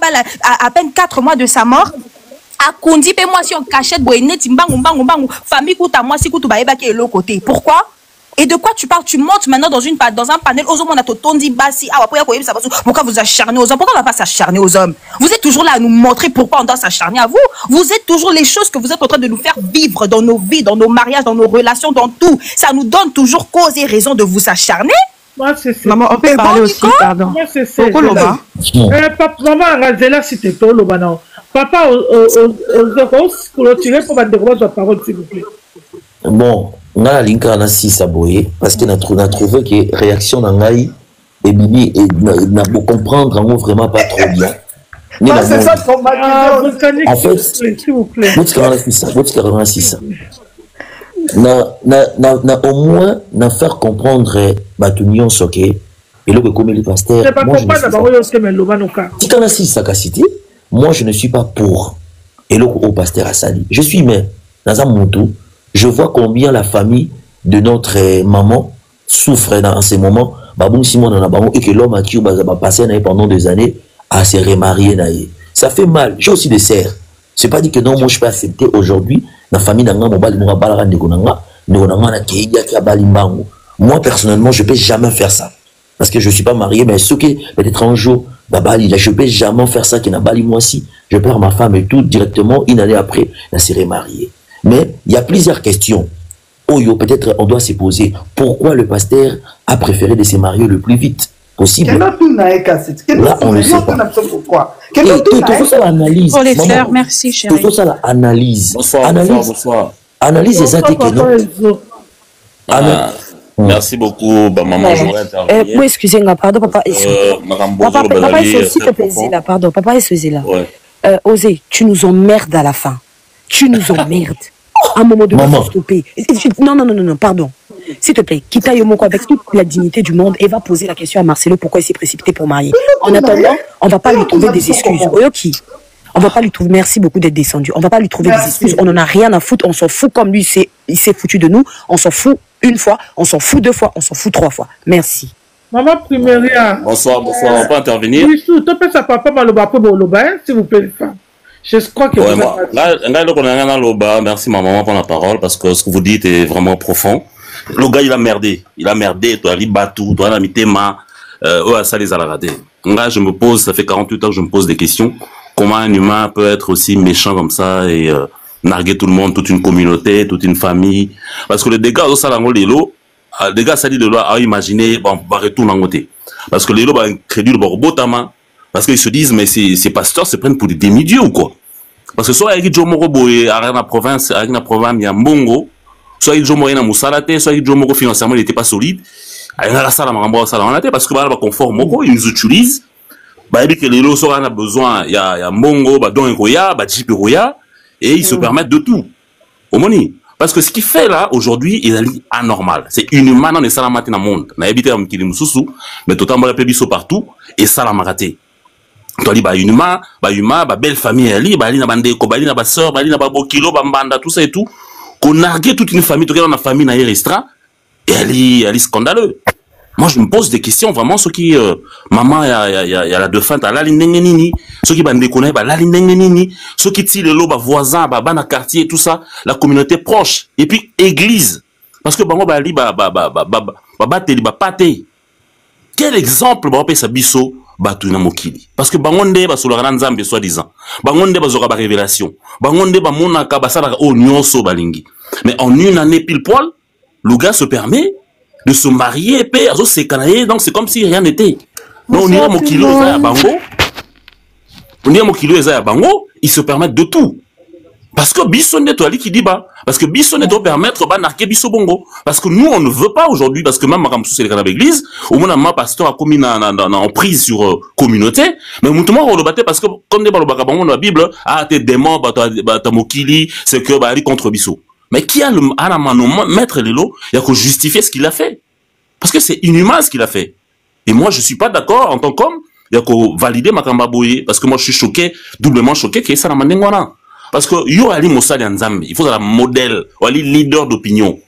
à peine 4 mois de sa mort? A Kondi, moi si on cachette Boye, neti mbangu, famille kouta moi si koutou baeba qui est l'autre côté. Pourquoi? Et de quoi tu parles? Tu montes maintenant dans un panel aux hommes, on a tondi bassi. Pourquoi vous acharnez aux hommes? Pourquoi on va pas s'acharner aux hommes? Vous êtes toujours là à nous montrer pourquoi on doit s'acharner à vous. Vous êtes toujours les choses que vous êtes en train de nous faire vivre dans nos vies, dans nos mariages, dans nos relations, dans tout. Ça nous donne toujours cause et raison de vous acharner. Moi, c'est Maman, on peut parler aussi, pardon. Moi, c'est ça. Maman, Razela, s'il te plaît, non. Papa, pour le tirer pour mettre la parole, s'il vous plaît. Bon. On a la ligne à 6 à Boye parce qu'on a trouvé que réaction d'Angaï et Bibi n'a pas comprendre en vraiment pas trop bien. C'est ça qu'on m'a dit. En fait, s'il vous plaît. Au moins, n'a faire comprendre Batunion Soké et le comme les pasteurs. Moi, je ne suis pas pour et le au pasteur Assali. Je suis mais dans un moto. Je vois combien la famille de notre maman souffre dans ces moments. Et que l'homme à qui on va passer pendant des années à se remarier. Ça fait mal. J'ai aussi des serres. C'est pas dit que non, moi je peux accepter aujourd'hui la famille d'un moi personnellement, je peux jamais faire ça. Parce que je suis pas marié, mais ce qui peut-être un jour, je peux jamais faire ça qui n'a pas moi aussi. Je perds ma femme et tout directement, une année après, elle s'est remariée. Mais il y a plusieurs questions. Oyo, peut-être on doit se poser. Pourquoi le pasteur a préféré de se marier le plus vite possible? Là, on ne sait pas. Pourquoi? Tout ça l'analyse. Pour les fleurs, merci chérie. Tout ça l'analyse. Bonsoir. Analyse exacte que non. Merci beaucoup, maman. Oui, excusez-moi, pardon, papa. Papa, s'il te plaît, là, pardon. Papa, excusez-là. Osé, tu nous emmerdes à la fin. Tu nous emmerdes. À un moment donné, il faut stopper. Non, pardon. S'il te plaît, quitte Yomoko avec toute la dignité du monde et va poser la question à Marcelo pourquoi il s'est précipité pour marier. En attendant, on ne va pas lui trouver des excuses. Oyoki, on va pas lui trouver. Merci beaucoup d'être descendu. On va pas lui trouver des excuses. On en a rien à foutre. On s'en fout comme lui, il s'est foutu de nous. On s'en fout une fois, on s'en fout 2 fois, on s'en fout 3 fois. Merci. Maman Primaria. Bonsoir, bonsoir. On peut intervenir? Oui, tu peux sa papa maloba pour Boloba, s'il vous plaît, les femmes. Je crois que ouais, moi, là, merci ma maman pour la parole parce que ce que vous dites est vraiment profond. Le gars, il a merdé, toi, il batou, toi, il a mis tes mains, ça les a ratés. Là, je me pose, ça fait 48 ans que je me pose des questions. Comment un humain peut être aussi méchant comme ça et narguer tout le monde, toute une communauté, toute une famille? Parce que les dégâts au Salango Lelo, les gars, ça dit de loi à imaginer, bon, va retourner en côté. Parce que les lots, crédit le botama. Parce qu'ils se disent, mais ces pasteurs se prennent pour des demi-dieux ou quoi? Parce que soit il y a Jomo Boye, à la province, il y a Mbongo, soit il y a Jomo Moussalate, soit il y a Jomo financièrement, il n'était pas solide. Il y a la salle à parce que bah, confort Moko, ils nous utilisent. Bah, il dit que les lots, soit on a besoin, il y a Mbongo, bah, Don Goya, bah, Jip Roya, et ils se permettent de tout. Au moni. Parce que ce qu'il fait là, aujourd'hui, il est anormal. C'est inhumain dans les salamates dans le monde. On a habité à Mkilimoussou, mais totalement la pébisso partout, et ça l'a maraté. Tu as dit, bah, inhumain, belle famille, ali, bah, na bande, kobali, na ba sœur, bali, na ba bokilo, ba mbanda, tout ça et tout. Qu'on narguait toute une famille, tout cas, dans la famille, na restreint, et elle est scandaleux. Moi, je me pose des questions, vraiment, ceux qui, maman, y a la deux fins, t'as la nini, ceux qui bandent connaissent, bah, la nini, ceux qui tirent le lot, bah, voisins, bah, dans quartier, tout ça, la communauté proche, et puis, église. Parce que, bah, li, pate. Quel exemple, bah, on peut s'abisso, bah, tout mokili. Parce que, bangonde, bah, sur le ranzambe, soi-disant. Bangonde, bah, zora, bah, révélation. Bangonde, bah, monaka, bah, ça, oh, nyonso, balingi. Mais en une année pile poil, le gars se permet de se marier, père, c'est canaillé, donc c'est comme si rien n'était. Non, on irait mon kilo, à Bango. On irait mon kilo, à Bango, ils se permettent de tout. Parce que Bissonnet, toi, qui dit bah, parce que Bissonnet doit permettre, bah, narquer Bisso Bongo. Parce que nous, on ne veut pas aujourd'hui, parce que même Maram Sous, c'est le canal d'église, au moins, ma pasteur a commis en prise sur communauté, mais moutement, on le battait parce que, comme des balobakabango dans la Bible, ah, t'es démon, bah, t'as mokili, c'est que, bah, elle contre Bisso. Mais qui a la main mettre les lots, il y a qu'à justifier ce qu'il a fait. Parce que c'est inhumain ce qu'il a fait. Et moi, je suis pas d'accord en tant qu'homme, il y a qu'à valider ma Kambaboye. Parce que moi, je suis choqué, doublement choqué, qu'il y ait ça dans ma nengwana. Parce que, yo, ali Moussali Nzambe, il faut un modèle, ou ali leader d'opinion.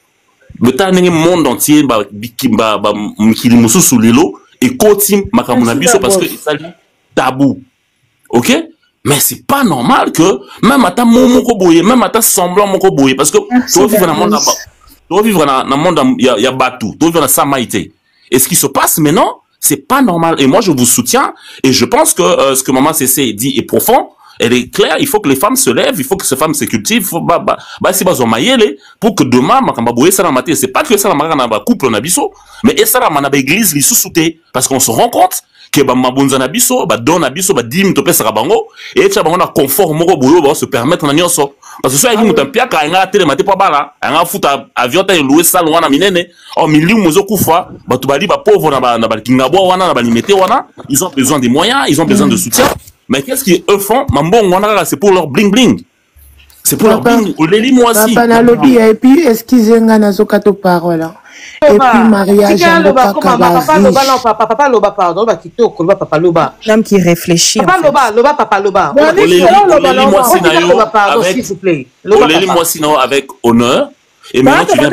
Le temps, le monde entier, m'kili moussou sous l'îlot, et kotim, ma Kamunabiso, parce que c'est tabou. Ok? Mais c'est pas normal que, même à ta moko boye, même à ta semblant moko boye, parce que, tu vas vivre dans le monde là-bas. Tu vas vivre dans le monde, il y a Batou, tu vas vivre dans Samaïté. Et ce qui se passe maintenant, c'est pas normal. Et moi, je vous soutiens, et je pense que ce que Maman Cessé dit est profond, elle est claire, il faut que les femmes se lèvent, il faut que ces femmes se cultivent, il faut, si pour que demain, Makambaboué, ça la c'est pas que ça la couple, on a biso, mais ça la église, li sous-souté, parce qu'on se rend compte, que mabonza na biso ba don na biso ba dim to pesa bango et tcha bango na confort moko boyo ba se permettre na nyonso parce que so ayi muta pia ka nga tele mate pa bala nga futa avion ta louer salle wana minene o milieu mozo kufa ba to bali ba pauvre na ba kingabo wana na ba limité wana ils ont besoin des moyens ils ont besoin de soutien mais qu'est-ce qu'ils eux font mambon wana c'est pour leur bling bling c'est pour leur bling oleli moi aussi papa na lobby et puis excusez-nga na zokato parole. Et puis mariage papa loba pardon ba kitoko loba papa loba l'homme qui réfléchit papa loba papa loba pardon s'il vous plaît oleli moi sinon avec honneur et maintenant tu viens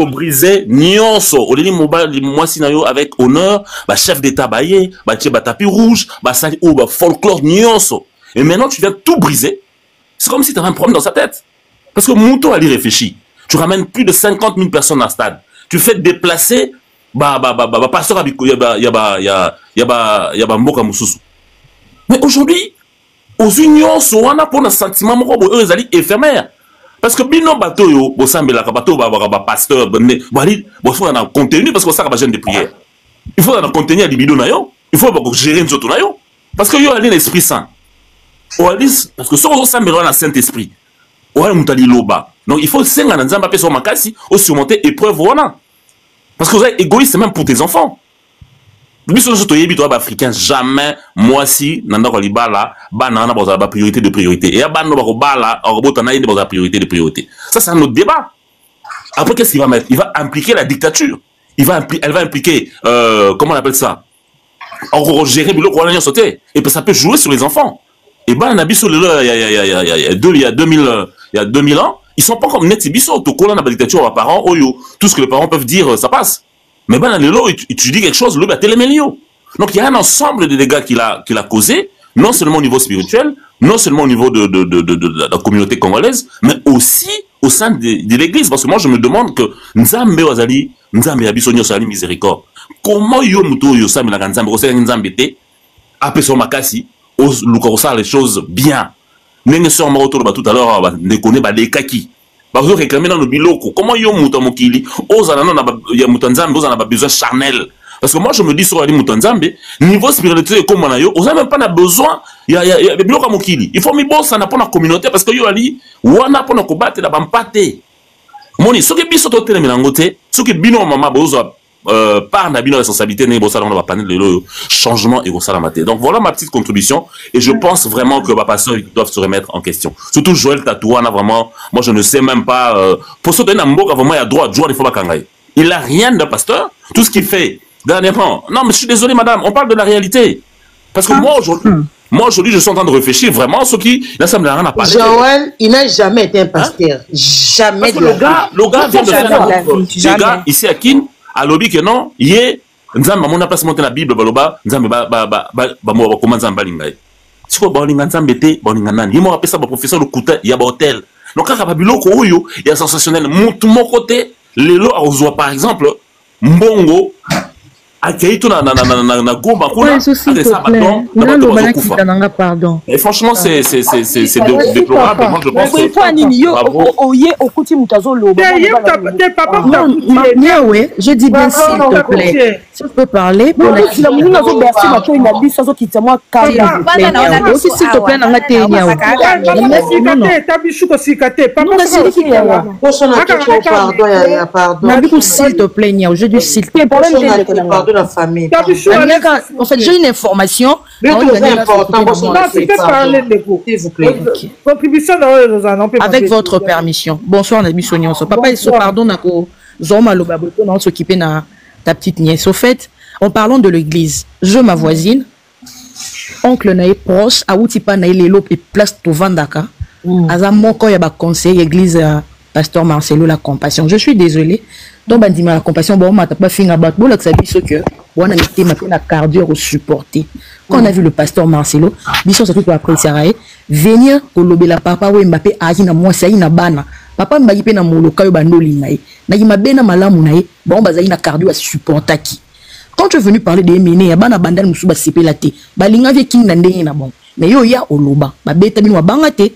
briser nyonso oleli moi sinon avec honneur ba chef d'état baye ba tie ba tapis rouge ba sali ou ba folklore nyonso et maintenant tu viens tout briser. C'est comme si tu avais un problème dans sa tête. Parce que Mouto a réfléchi. Tu ramènes plus de 50 000 personnes à stade. Tu fais déplacer, pasteur Abiko, yaba Mboka Moussoussou. Mais aujourd'hui, aux unions, on a pour un sentiment, eux, ils allaient éphémères. Parce que bino bateau yo, bosambela bateau pasteur, il faut un contenu parce que ça va gêner de prière. Il faut un contenu à libido na yo. Il faut gérer une autre na yo. Parce que yo a l'esprit saint. Parce que ça on s'embellit dans le Saint-Esprit. Donc il faut senga na nzamba pe so makasi au surmonter épreuve wana. Parce que vous êtes égoïste même pour tes enfants. Biso so to yebi to africain jamais moi si nanda ko libala bana na boza ba priorité de priorité et abano ba ko bala robota na yende boza priorité de priorité. Ça c'est un autre débat. Après qu'est-ce qu'il va mettre? Il va impliquer la dictature. Elle va impliquer comment on appelle ça? En gérer biloko wana sauter et ça peut jouer sur les enfants. Et ben, on a vu sur le il y a 2000 ans, ils sont pas comme net biso to kola na dictature aux parents oyo tout ce que les parents peuvent dire ça passe mais ben lelo tu dis quelque chose le ba télémelio donc il y a un ensemble de dégâts qu'il a causé non seulement au niveau spirituel non seulement au niveau de la communauté congolaise mais aussi au sein de l'église parce que moi je me demande que nzambe wazali nzambe ya biso nyoso ali miséricorde comment yo muto yo sami la nzambe ko sala nzambe te après son makasi luka les choses bien. Nenge sur ma retour tout à l'heure ne connaît pas des kaki. Parce que réclamer dans le biloko comment yo muta mokili ozana na ya mutanzambe ozana ba besoin charnel. Parce que moi je me dis sur ali mutanzambe niveau spirituel comme on a yo ozana même pas besoin ya biloko mokili. Il faut mi bossa na pona communauté parce que yo ali wana pona ko battre la bampate. Moni soki biso to tele melangote soki bino mama bozo par na bino responsabilité ne bossa dans ba panel le changement et ça la maté. Donc voilà ma petite contribution et je pense vraiment que les pasteurs doivent se remettre en question. Surtout Joël Tatouana vraiment moi je ne sais même pas pour ce donner mboka vraiment il a droit de jouer il faut pas kangai. Il a rien de pasteur, tout ce qu'il fait dernièrement. Non mais je suis désolé madame, on parle de la réalité. Parce que moi aujourd'hui je suis en train de réfléchir vraiment ce qui là ça me n'a rien à parler. Joël, il n'a jamais été un pasteur. Jamais de le gars vient de faire le gars ici à Kin à lobby que non, yé nzamba mona place monter la Bible baloba nzambe ba mo ba comment nzamba lingai. Siko ba linga nzambe te ba linga nani. Yimo rapesa ba professeur le kuta ya ba hôtel. Donc kaka ba biloko oyo ya sensationnel mutu mon côté lelo azwa par exemple mbongo akaito na gomba kuna ça maintenant pardon. Et franchement c'est déplorable moi je pense que toi nini yo oye okuti mutazo loba je dis bien s'il te plaît si je peux parler pour la moni nazo bercer ma toi inabi sazo kitsa moi kanga aussi s'il te plaît nanga te nya non tabichu ko sikate papa pardon s'il te plaît nya je dis s'il te plaît pardon la famille. En fait, j'ai une information. Avec votre permission. Bonsoir, Nabi Sonia. Papa, il se pardonne à s'occuper de ta petite nièce. Au fait, en parlant de l'église, je, ma voisine, oncle Naï proche, à Outipa Naï Lelo et place Tovandaka, à Moko Yaba conseil, église pasteur Marcelo la compassion. Je suis désolée. Donc, la compassion, bon, on pas fini à battre. Bon, là, ça dit ce que on a été ma cardio supporté. Quand on a vu le pasteur Marcelo, bisous surtout pour apprécier, venir au lobby la papa ou Mbappé a na moi c'est na bana. Papa Mbappé na moloka yo bandoli nae. Na yima bena malamu nae, bon bazali na cardio à supporter qui. Quand tu es venu parler de Méné, ya bana bandal musu ba sepela te. Ba linga vie king na ndenge na bon. Mais yo ya au loba, ba beta bino banga te.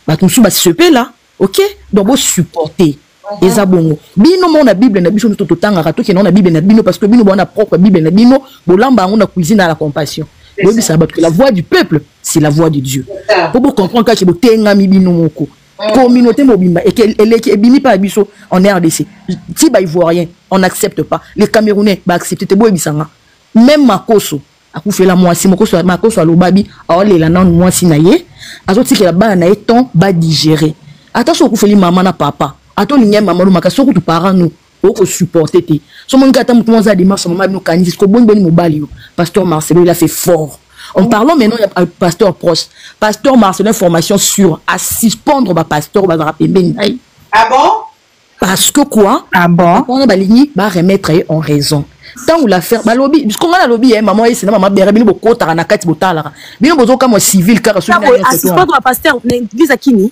Ba musu ba sepela, OK? Donc bo supporter. Eza bongo bino mona bible na biso to tanga to ke na bible na bino parce que bino bona propre bible na bino bolamba on a cuisine à la compassion oui ça parce que la voix du peuple c'est la voix de Dieu pour comprendre que bo tenga mi bino moko communauté mobimba et que bini pas biso en RDC ti ba ivoirien on n'accepte pas les Camerounais ba accepter te bo bisanga même Makoso akufela mwasi Makoso alobabi aolela na mwasi na ye azoti ke la ba na eton ba digérer attention akufeli maman na papa attends l'ingé maman maka soko tu parents nous au supporter te so mon gars tamu tuanza démarche maman nous kanji jusqu'au bon mobali pasteur Marcelo il a fait fort en parlant maintenant il y a pasteur proche pasteur Marcelo formation sur à suspendre ba pasteur ba rapembe ah bon parce que quoi ah bon on a balini ba remettre en raison tant ou l'affaire ba lobby parce qu'on a la lobby maman et c'est maman bere bino boko tarana kati botala bino bozo comme civil car sur la suspendre pasteur visa kini.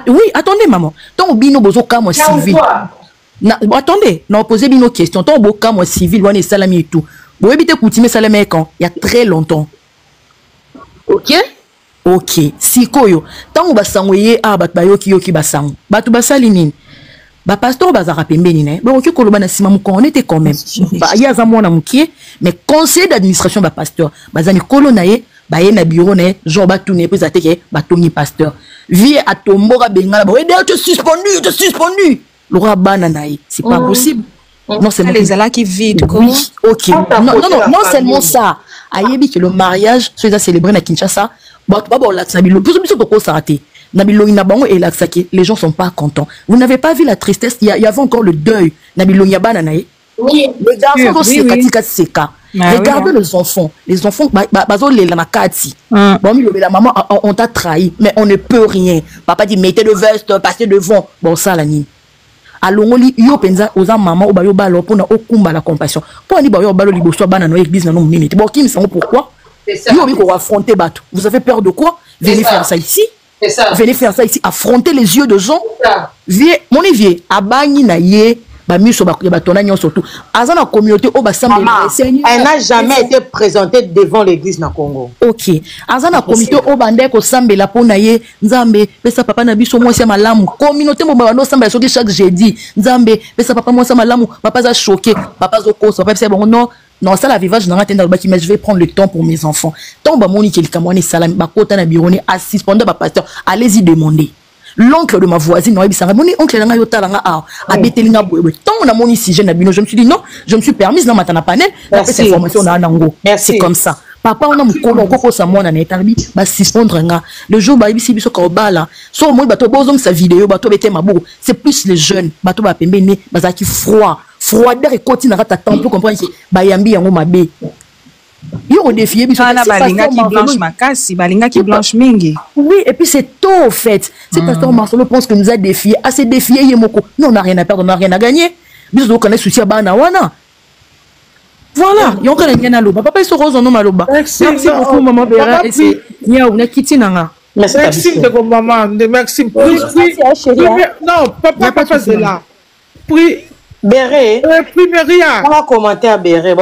Oui, attendez, maman. Tant bino bozo kamo civil. Attendez, non posez bino question. Tant bo kamo civil, on est salami et tout. Vous habitez coutume salami quand il y a très longtemps. OK? OK. Si koyo. Tant ba sangoye a bat bayoki yoki basango. Batu basali nini? Ba pasteur bazara pembeni ne. Ba oki koloba na sima mu on était quand même. Ba ya za mona mukie, mais conseil d'administration ba pasteur. Bazani kolonaye ba ye na bureau ne, genre ba tourner pour attaquer ba tongi pasteur. Vie à tombora bengala ba tu suspendu. Laura bananaï, c'est pas possible. Non, c'est les ala qui vide quoi. Oui, OK. Non seulement ça. Ayebi que le mariage, soit célébré na Kinshasa, ba la sabilo. Plus de quoi ça raté. Nabilo inabango et la les gens sont pas contents. Vous n'avez pas vu la tristesse, il y avait encore le deuil. Nabilo yabananaï. Oui, le garçon c'est katika seka. Regardez les enfants. Les enfants, la maman, on t'a trahi, mais on ne peut rien. Papa dit, mettez le veste, passez devant. Bon, ça, la nuit. Alors, yo penza aux maman au bayo balo pour na okumba la compassion. Pour ni bayo balo liboso bana no église na no minute. Bon, qui me sait pourquoi? Yo bi ko affronter bateau. Vous avez peur de quoi? Venez faire ça ici. Venez faire ça ici. Affronter les yeux de gens. Vieux, mon vieux, abani na ye. Elle n'a jamais été présentée devant l'église na Congo. Ok. Azana communauté au bandé ko sambela pona ye nzambe pesa papa na biso moi malamu. Communauté mo bando sambela soki chaque jeudi. Nzambe pesa papa moi malamu. Papa za choqué. Papa zo ko so papa c'est bon non ça la vivage dans la baki mais je vais prendre le temps pour mes enfants. Tant ba moni quelqu'un moni salam ba kota na bironi assist pendant ba pasteur allez-y demander. L'oncle de ma voisine, mon oncle n'a pas je me suis dit non, je me suis permise dans ma panel. Cette information c'est comme ça. Papa, on a mon le jour sa vidéo, c'est plus les jeunes. Froideur et continue à t'attendre pour comprendre que Bayambi yango mabe. Yo on défier biso balinga qui blanche makasi balinga qui blanche mingi. Oui, et puis c'est tôt au fait. C'est pasteur Marcelo pense que nous a défié, assez défié yemoko. Nous on n'a rien à perdre, on n'a rien à gagner. Biso on connaît souci bana wana. Voilà, yo on rien à loba. Papa so rose non maloba. Merci beaucoup maman Béra et c'est nya on a quitté nanga. Merci de maman, de Maxime. Non, papa c'est là. Puis Béré. Primeria. On va commenter à Béré. Tu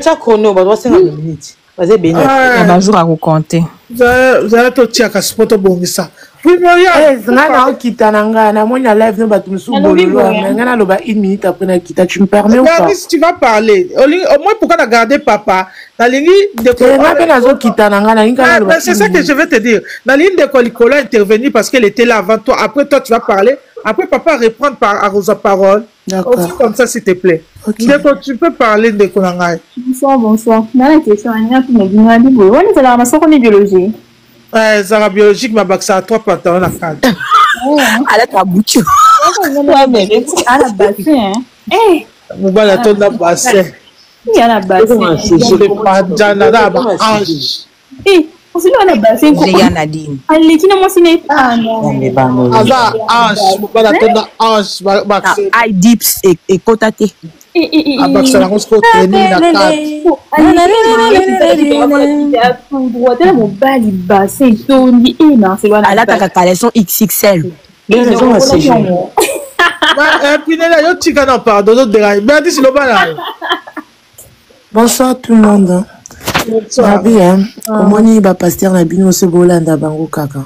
as chrono, bah, c'est 5 minutes. Vas-y, Béné. On a jour à raconter. Vous allez tout tirer à ce poteau bon ça. Primeria. Ngana kita nanga na monya live no batu musu bololo ngana loba 1 minute après na kita tu me permets ou pas? Si tu vas parler, au moins pourquoi t'as gardé papa? La ligne de c'est ça que je vais te dire. La ligne de Colicola intervenir parce qu'elle était là avant toi. Après toi tu vas parler. Après papa répondre par aux paroles. Aussi comme ça s'il te plaît. Okay. Tu peux parler de Konangai. Bonsoir. Dans la question, on a c'est la maçon qu'on est biologie. Zara biologique ma bac ça à 3 pantalons la carte. À la bouche. Ouais mais à la bassin. Eh. Mon bal à ton bassin. Il y a la bassin. Je l'ai pas Janada ange. Eh, on se dit la bassin quoi. J'ai Nadine. Allez, qui n'a moi signé ah non. Ava ange, mon bal à ton ange bac. I dips et cotaté. Ah bah ça la rose côté ni la carte. Mon bal il bassin Tony et non c'est loin. À la ta caleçon XXL. Les raisons à ces jeunes. Puis là yo tika non pardon d'autres déraille. Ben dis le bal. Bonsoir tout le monde. Bonsoir bien. Comment ni ba pasteur na bino se bolanda bango kaka.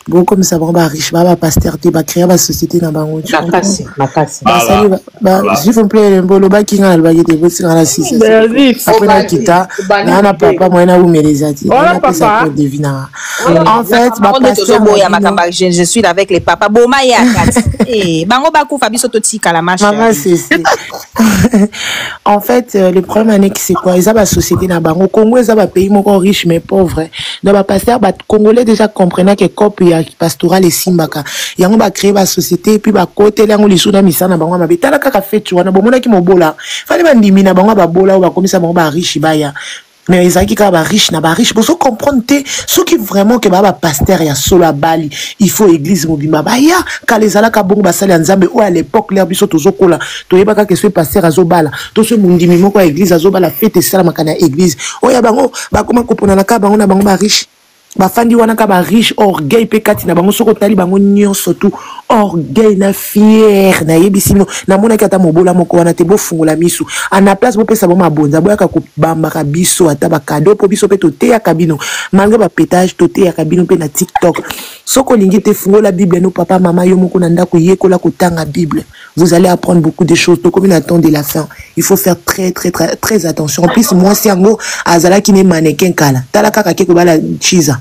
Bon comme ça bon ba riche ba pasteur te ba créer ba société na bango. Makasi. Ba s'il vous plaît mbolo ba kinga na ba yete bo singa na 6. Après kita na papa moi na umelezati. Na papa devina. En fait ba pasteur je suis avec les papas boma ya kat. Eh bango ba ku fabiso to tika la marche. Maman c'est en fait le problème est que c'est quoi ils a ba société na bango Congo ils a ba pays moko riche mais pauvre. Donc ba pasteur ba congolais déjà comprennent que cop pastoral et simbaka yango ba créer ba société puis ba côté yango lisu na misana bango ma betala kaka fait wana bomona ki mobola fallait ba ndimi na bango ba bola ou ba komisa bango ba riche baya mais ils aki ka ba riche na ba riche pour comprendre te ceux qui vraiment que ba pasteur ya solo bali il faut église mobimba ba ya ka les ala ka bongo ba sala nzambe ou à l'époque l'air biso tozokola to yeba ka que ce pasteur azobala to ce mundimi moko église azobala fête sala makana église oya bango ba koma kopona na ka bango na bango ba riche bafandi wana ka ba riche orgueil pe kati na bango soko tali bango nyonso tout orgueil na fier na yebisino na mona kata mobola moko wana te bo fungola misu ana place bo pesa bo mabonza boya ka ko bamba ka biso ata ba cadeau po biso pe to te ya kabino malgré ba pétage to te ya kabino pe na TikTok soko lingi te fungola Bible no papa mama yo moko na ndako yekola ko tanga Bible vous allez apprendre beaucoup de choses to comme attend de la fin il faut faire très attention en plus moi si ango azala ki ne mannequin kala tala kaka ke ko bala chiza.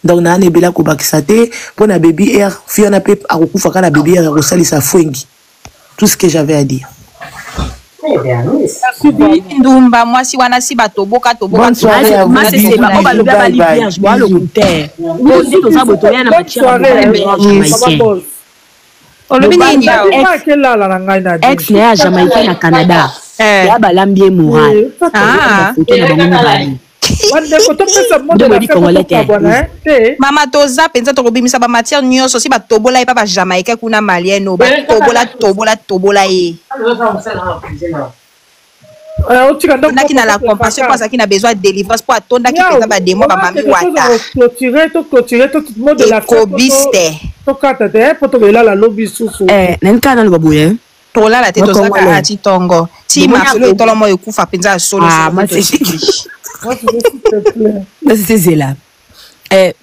Donc na ne bela ko bakisate pour na baby air fiona pe akufa kana baby air rosali sa fwengi tout ce que j'avais à dire. Ndumba moi si wana si batoboka moi c'est c'est ba ba le ba liage bois le compteur. Bon dit aux abotoya na matière. ex na ya Jamaïcain na Canada ya balambie moral mama toza penza tokobimisa bamatière nyonso si batobola ye pa bajamaïcain kuna malienne batobola ye ondaki na la compassion mpo azalaki na besoin ya délivrance mpo atondaki mpenza bademo bamami wata ekobiste nani kaka naloba boye tolala te tozaka ati tongo ti marcelo etolo mo ekufa mpenza ya solo nasisezela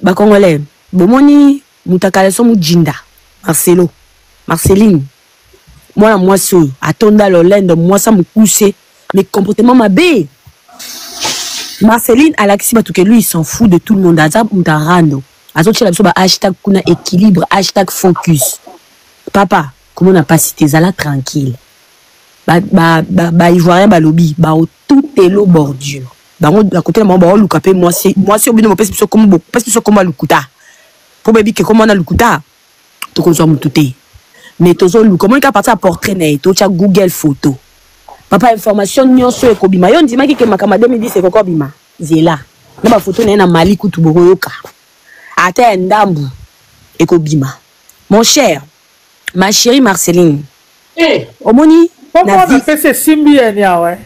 bakongolais bomoni moto akala so mujinda Marceline mwana mwasi oyo atonda lolendo mwasi amokuse mais comportement mabe Marceline alakisi bato ke lui il s'en fout de tout le monde aza mutarando azotiela biso ba hashtag kuna équilibre hashtag focus papa comment n'a pas cité zala tranquille ba ivoirien balobi ba tout elo bordure bango à côté mo ba luka pe moi si obino mo pesi biso comme lukuta pour baby ke comment na lukuta to ko zo mututé mais tozo lu comment ka partir portrait na to cha Google photo papa information nyonso ekobima yo ndimaki ke makama 2010 ekokobima zela na ba photo na Mali kutu boyoka ata ndambu ekobima mon cher ma chérie Marceline omoni na vie c'est simbien ya ouais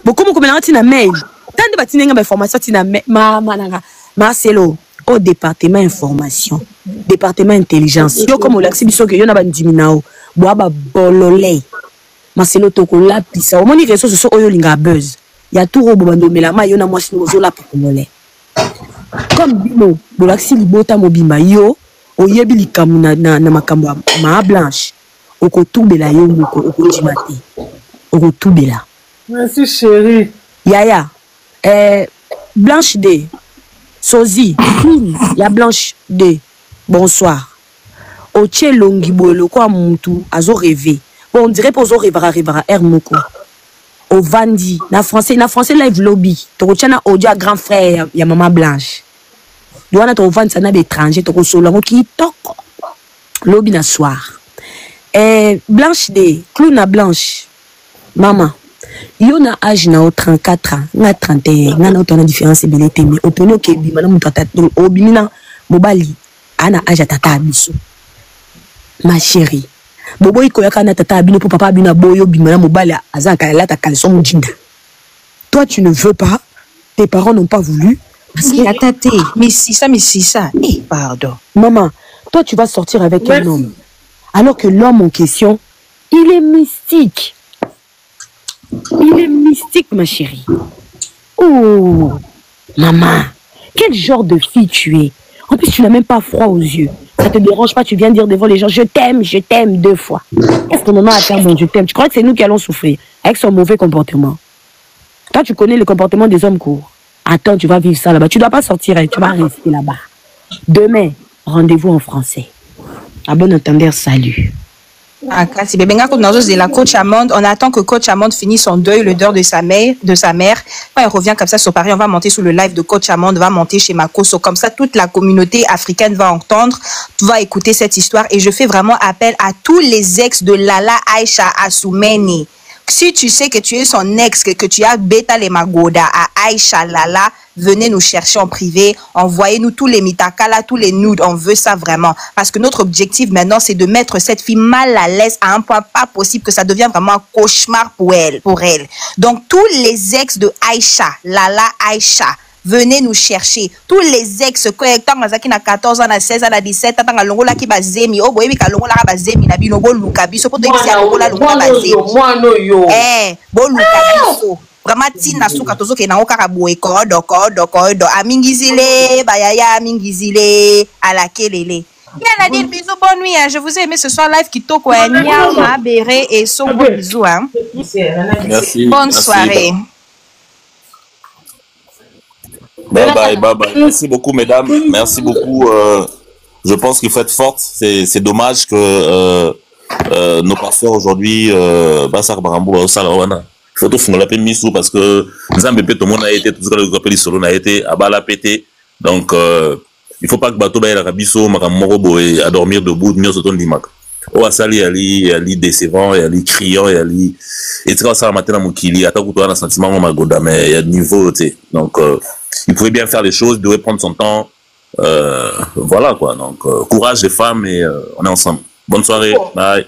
beaucoup comme na tina mail tant de batinenga ba information tina mama nanga Marcelo au département information département intelligence yo comme olaxi biso ke yo na bandiminao boa ba bololei Marcelo tokola pisa au moni réseaux sociaux oyo linga buzz ya tout robo bando melama yo na mwasi ngozo la pokolole comme bino bolaxi libota mobimba yo oyebi likamu na makambo ma blanche okotubela yo moko okojimate okotubela merci chérie yaya Blanche D Sozi ya Blanche D bonsoir oche longi boelo kwa mutu azo rêver bon on dirait pour zo rêvera moko au vandi na français live lobby to chana audio grand frère ya maman Blanche doana to vandi sana d'étranger to solo ki toko lobby na soir Blanche D clown na Blanche maman yo na âge na 34 ans na 31 na autant différence belete mais opinion ke bima na mutu atatu obimina mobali ana âge atata biso ma chérie bobo iko yakana tata abino pour papa abina boyo bima na mobali azaka la ta caleçon mujinda toi tu ne veux pas tes parents n'ont pas voulu parce qu'il a tâté mais si ça pardon maman toi tu vas sortir avec un homme alors que l'homme en question il est mystique. Il est mystique, ma chérie. Oh, maman, quel genre de fille tu es. En plus, tu n'as même pas froid aux yeux. Ça te dérange pas, tu viens dire devant les gens, je t'aime 2 fois. Qu'est-ce que maman a fait bon, je t'aime. Tu crois que c'est nous qui allons souffrir avec son mauvais comportement. Toi, tu connais le comportement des hommes courts. Attends, tu vas vivre ça là-bas. Tu dois pas sortir, tu vas rester là-bas. Demain, rendez-vous en français. À bon entendeur, salut. Kasi bebenga ko nazo de la coach Amande, on attend que coach Amande finisse son deuil, le deuil de sa mère. Quand il revient comme ça sur Paris, on va monter sur le live de coach Amande, va monter chez Makoso, comme ça toute la communauté africaine va entendre, va écouter cette histoire et je fais vraiment appel à tous les ex de Lala Aïcha Assoumeni. Si tu sais que tu es son ex, que tu as Beta les Magoda à Aïcha Lala, venez nous chercher en privé, envoyez-nous tous les mitakala, tous les nudes, on veut ça vraiment. Parce que notre objectif maintenant, c'est de mettre cette fille mal à l'aise à un point pas possible que ça devient vraiment un cauchemar pour elle. Donc tous les ex de Aïcha, Lala Aïcha, venez nous chercher. Tous les ex, quand on a 14 ans, 16 ans, 17 ans, on a longola qui bazemi, oh boy, ka longola bazemi na bino bo luka biso poto ebisi longola bazemi. Bo luka biso. Vraiment tina suka tozoke na okaka boye kodo amingizile bayaya amingizile ala kelele. Bien Nadine, bisous, bonne nuit. Je vous ai aimé ce soir live Kitoko Nyama Béré et son bisous. Merci. Bonne soirée. Bye bye. Merci beaucoup, mesdames. Merci beaucoup. Je pense qu'il faut être forte. C'est dommage que nos pasteurs aujourd'hui, Bassar Barambou, Salawana, faut tout faire la paix misou parce que Nzambe tout le monde a été, tout ce que le solo a été, Abala pété. Donc, Il faut pas que bateau baye la rabiso, makamoro boy à dormir debout, mieux sautant dimak. Oh asali ali décevant, ali criant, ali et tu vois ça matin à mokili, attends que toi un sentiment magoda mais il y a niveau tu sais. Donc il pouvait bien faire les choses, il devait prendre son temps. Voilà quoi. Donc courage les femmes et on est ensemble. Bonne soirée. Bye.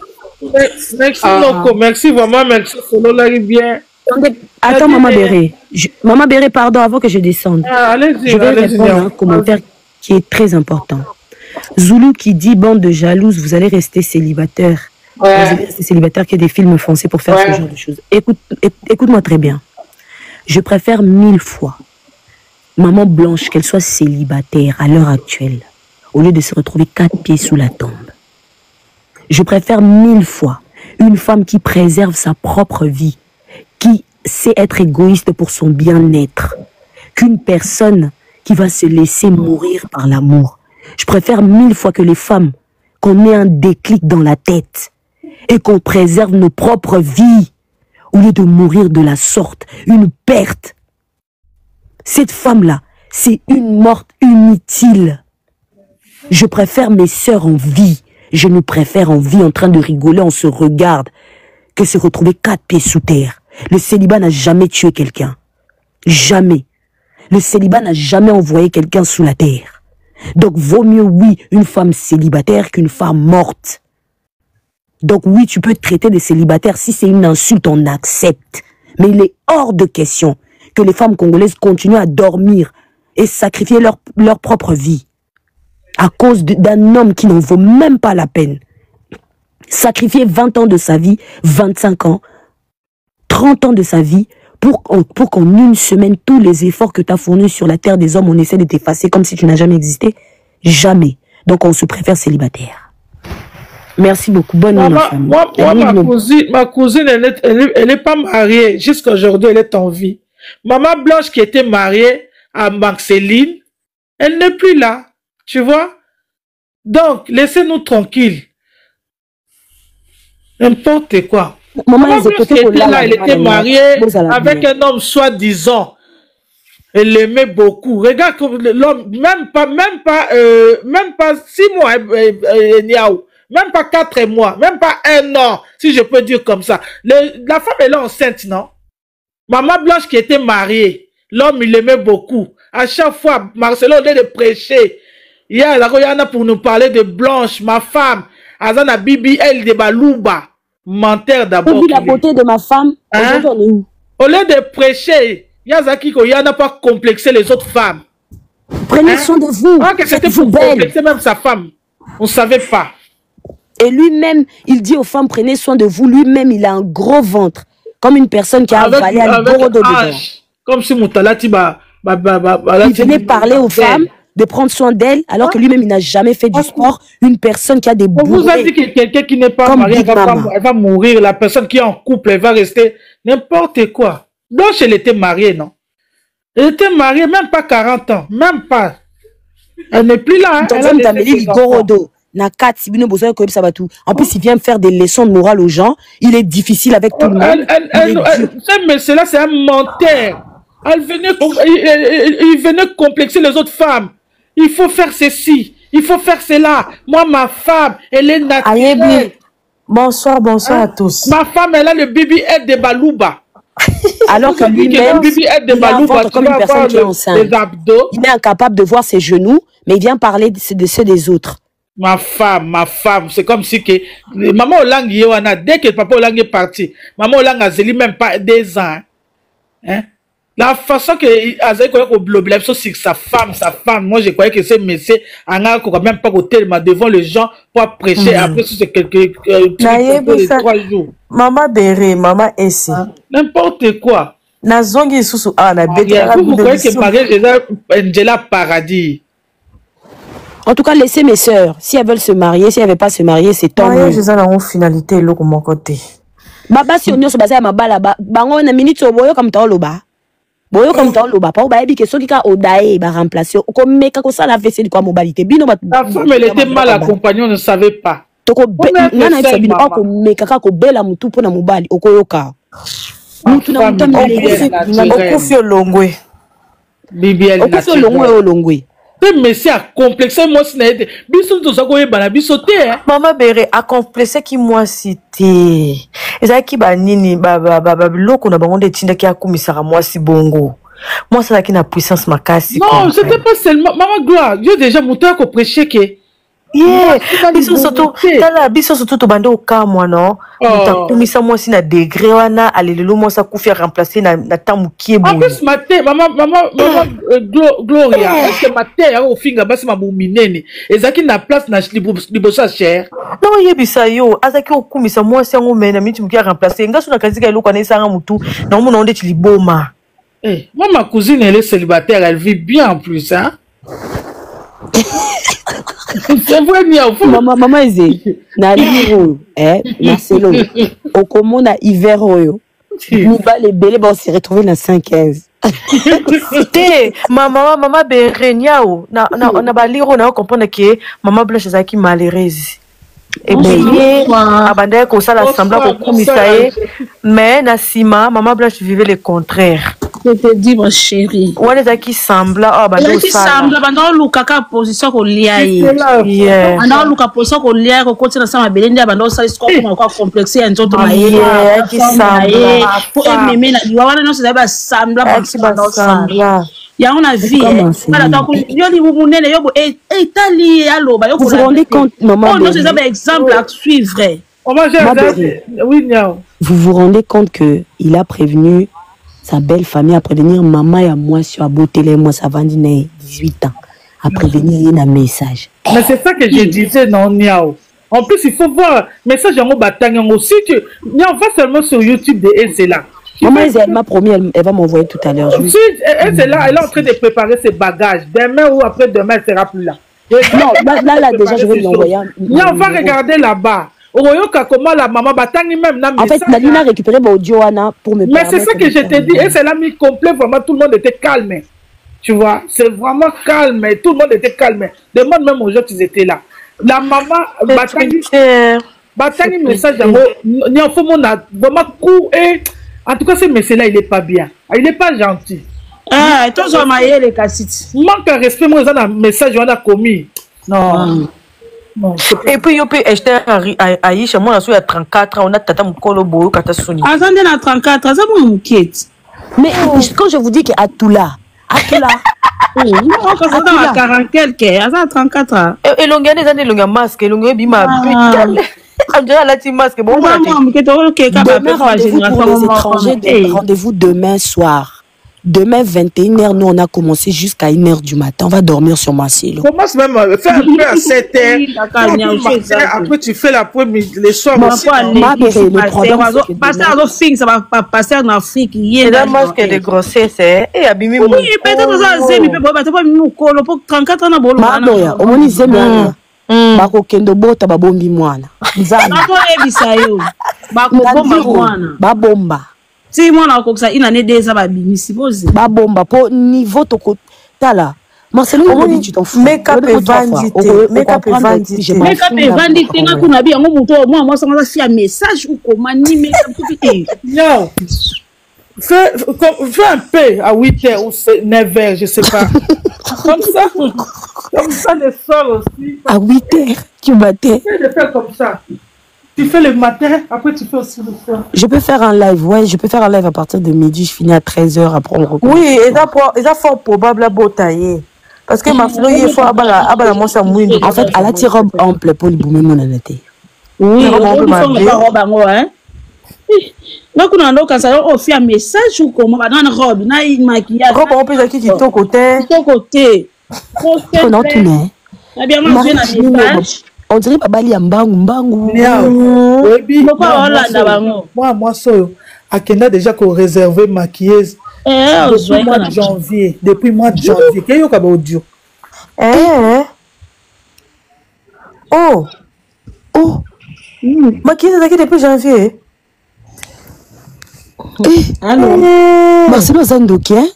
Merci Loco, merci vraiment, merci Solo bien. Attends, Maman Béré. Maman Béré, pardon, avant que je descende. Je vais répondre à un commentaire qui est très important. Zoulou qui dit, bande de jalouses, vous allez rester célibataire. Vous allez rester célibataire qu'il y ait des films français pour faire ce genre de choses. Écoute-moi très bien. Je préfère 1000 fois Maman Blanche qu'elle soit célibataire à l'heure actuelle, au lieu de se retrouver 4 pieds sous la tombe. Je préfère 1000 fois une femme qui préserve sa propre vie, qui sait être égoïste pour son bien-être, qu'une personne qui va se laisser mourir par l'amour. Je préfère 1000 fois que les femmes, qu'on ait un déclic dans la tête et qu'on préserve nos propres vies, au lieu de mourir de la sorte, une perte. Cette femme-là, c'est une morte inutile. Je préfère mes sœurs en vie. Je nous préfère en vie, en train de rigoler, on se regarde, que se retrouver 4 pieds sous terre. Le célibat n'a jamais tué quelqu'un. Jamais. Le célibat n'a jamais envoyé quelqu'un sous la terre. Donc vaut mieux, oui, une femme célibataire qu'une femme morte. Donc oui, tu peux traiter des célibataires. Si c'est une insulte, on accepte. Mais il est hors de question que les femmes congolaises continuent à dormir et sacrifier leur propre vie à cause d'un homme qui n'en vaut même pas la peine. Sacrifier 20 ans de sa vie, 25 ans, 30 ans de sa vie, pour qu'en une semaine, tous les efforts que tu as fournis sur la terre des hommes, on essaie de t'effacer comme si tu n'as jamais existé. Jamais. Donc on se préfère célibataire. Merci beaucoup. Bonne nuit, ma famille. Ma cousine, elle n'est pas mariée. Jusqu'à aujourd'hui, elle est en vie. Maman Blanche qui était mariée à Marceline, elle n'est plus là. Tu vois? Donc, laissez-nous tranquilles. N'importe quoi. Maman Blanche qui était là, elle était mariée avec un homme soi-disant. Elle l'aimait beaucoup. Regarde l'homme, même pas 6 mois, même pas 4 mois, même pas 1 an, si je peux dire comme ça. La femme elle est enceinte, non? Maman Blanche qui était mariée, l'homme il l'aimait beaucoup. À chaque fois, Marcelo, au lieu de prêcher, il y en a pour nous parler de Blanche, ma femme, Azana Bibi, elle de Balouba, menteur d'abord. La beauté de ma femme, hein? Au lieu de prêcher, il y en a pas complexé les autres femmes. Prenez soin de vous. Ah, que c'était pour complexer même sa femme. On ne savait pas. Et lui-même, il dit aux femmes, prenez soin de vous. Lui-même, il a un gros ventre. Comme une personne qui a avalé un gros dos dedans. Comme si Moutalati il venait parler aux femmes de prendre soin d'elle, alors que lui-même, il n'a jamais fait du sport. Une personne qui a des bourrées. On vous a dit que quelqu'un qui n'est pas marié, elle va mourir. La personne qui est en couple, elle va rester n'importe quoi. Donc, elle était mariée, non? Elle était mariée, même pas 40 ans. Même pas. Elle n'est plus là. En plus, il vient faire des leçons de morale aux gens. Il est difficile avec tout le monde. Mais cela, c'est un menteur. Il venait complexer les autres femmes. Il faut faire ceci. Il faut faire cela. Moi, ma femme, elle est naturelle. Bonsoir à tous. Ma femme, elle a le BBL de Balouba. Alors que lui-même, il a un ventre comme une personne qui est enceinte. Il est incapable de voir ses genoux, mais il vient parler de ceux des autres. Ma femme, c'est comme si que maman Olang Yoana, dès que papa Olang est parti, maman Olang a zéli même pas 2 ans. Hein? La façon que Azaï croyait qu'au blabla sur sa femme, moi je croyais que c'est monsieur Anga qu'on même pas au tellement devant les gens pour prêcher après c'est quelques 3 jours. Maman Béré, maman Essie. N'importe quoi. Nazongi susu ana bédé. Vous croyez que mariage est Angela Paradis. En tout cas, laissez mes sœurs. Si elles veulent se marier, si elles ne veulent pas se marier, c'est tant mieux. Mariage, c'est une finalité, de mon côté. Baba, si on est sur base à ma balle, bango na minute au boyo comme tant loba. Boyo comme tant loba. Pas au bail que ceux qui ont odaé va remplacer. Comme mec comme ça la fait c'est quoi modalité. Bino ba. La femme elle était mal accompagnée, on ne savait pas. Toko nana isa bino ako mec kako bela mutu pona mobali okoyoka. Mutu na mutu okufi olongwe. Bibi elle okufi olongwe olongwe. Pe messi a complexé moi si na ete. Biso to sako e bana biso te. Maman Béré a complexé qui moi cité. Eza ki ba nini ba biloko na bango de tinda ki akumisaka moi si bongo. Moi ça qui na puissance makasi. Non, c'était pas seulement maman gloire. Dieu déjà monté ko prêcher que yeah, biso surtout to bande au cas moi non. Muta moi si na degré wana alelelo moi ça kufia remplacer na tamu kiebo. En plus matin maman Gloria, est-ce que matin au finga basi mabuminene. Ezaki na place na libosa cher. Non yebisa yo, azaki okumisa moi si ngo mena miti mukia remplacer. Ngaso na kazika eloko na isanga mutu na mona onde tiliboma. Eh, moi ma cousine elle est célibataire, elle vit bien en plus hein. C'est vrai, maman eze na liro na selo okomona hiver oyo mibale ebele ba se retrouver na 5-15 te maman Bereniao na ba liro na comprendre que maman Blanche ezaki malheureuse ebeye abandaki kosala semblant kokumisa ye mais na sima maman Blanche vivait le contraire. Je te dis mon chéri. On est qui semble qui semble pendant Lukaka position ko liaye. Pendant Luka position ko liaye ko continue sama belende abandon ça score comme quoi complexé un autre maye qui semble pour aimer na liwa wana non c'est ba semble pendant ça. Ya on a vu voilà donc yo li munene yo etali aloba yo ko. Vous vous rendez compte maman? Non c'est ça exemple à suivre. Oui non. Vous vous rendez compte que il a prévenu sa belle famille à prévenir maman et à moi sur la beauté, moi ça va dire 18 ans à prévenir un message. Mais c'est ça que je disais non Niao. En plus il faut voir message en batang aussi tu Niao va seulement sur YouTube de Ezela. Maman elle m'a promis elle va m'envoyer tout à l'heure. Si Ezela elle est en train de préparer ses bagages. Demain ou après demain elle sera plus là. Non là déjà je vais lui envoyer. Niao va regarder là-bas. Comment la maman batangi même na en fait Nadine a récupéré mon audio pour me. Mais c'est ça que je te dis et c'est là mis complet vraiment tout le monde était calme. Tu vois, c'est vraiment calme, tout le monde était calme. Demande même aux gens qui étaient là. La maman batangi message ni en fait mon vraiment coup et en tout cas ce message là il est pas bien. Il est pas gentil. Ah, toi ça m'a les cassites. Manque de respect moi ça message on a commis. Non. Non, et puis, il peut acheter Aïcha, moi, je suis à 34 ans, on a tata mukolo boyo kata soni. Attendez, à 34 ans, ça m'a mouquet. Mais quand je vous dis qu'Atoula, non, quand ça dans à 40 quelques, à 34 ans. Et l'on gagne des années, l'on a masque, l'on a bima. On dirait la team masque. Bon, rendez-vous demain soir. Demain 21h, nous on a commencé jusqu'à 1h du matin. On va dormir sur Marcelo. Commence même faire un peu à 7h. Après tu fais la première les soirs aussi. Le problème passer à film ça va passer en Afrique. C'est la masque de grossesse et abîmer mon. Oui, peut-être ça c'est mais pas nous colo pour 34 ans na bolo. Madoya, on moni zemi. Bako kendo bota babombi mwana. Nzana. Bako ebisa yo. Bako bomba mwana. Babomba. Si moi na koksa une année déjà ba bimisi pose ba bomba po niveau toko tala Marcelo on tu t'en fous make-up et vandité nga kuna bi yango muto moi ça m'a fait message ou comment ni make-up tout non fais un peu à 8h ou 9h je sais pas comme ça le soir aussi à 8h tu battais de faire comme ça. Tu fais le matin, après tu fais aussi le soir. Je peux faire un live, ouais, je peux faire un live à partir de midi, je finis à 13h après on recommence. Oui, et ça fort probable à botailler. Parce que Marcelo, il faut abala moi ça mouille. En fait, elle a tiré robe ample pour lui boumer mon année. Oui, on fait la robe en haut, hein. Donc on a un autre ça on fait un message ou comment dans une robe, na maquillage. Robe on peut qui ton côté. Ton côté. Non tout n'est. Eh bien moi j'ai un message. On dirait babali ya mbangu. Moi so akenda déjà qu'on réserver maquilleuse depuis mois de janvier. Depuis mois de janvier. Qu'est-ce que vous audio? Oh. Maquilleuse depuis janvier. Allô. Marcelo Zandoki, hein?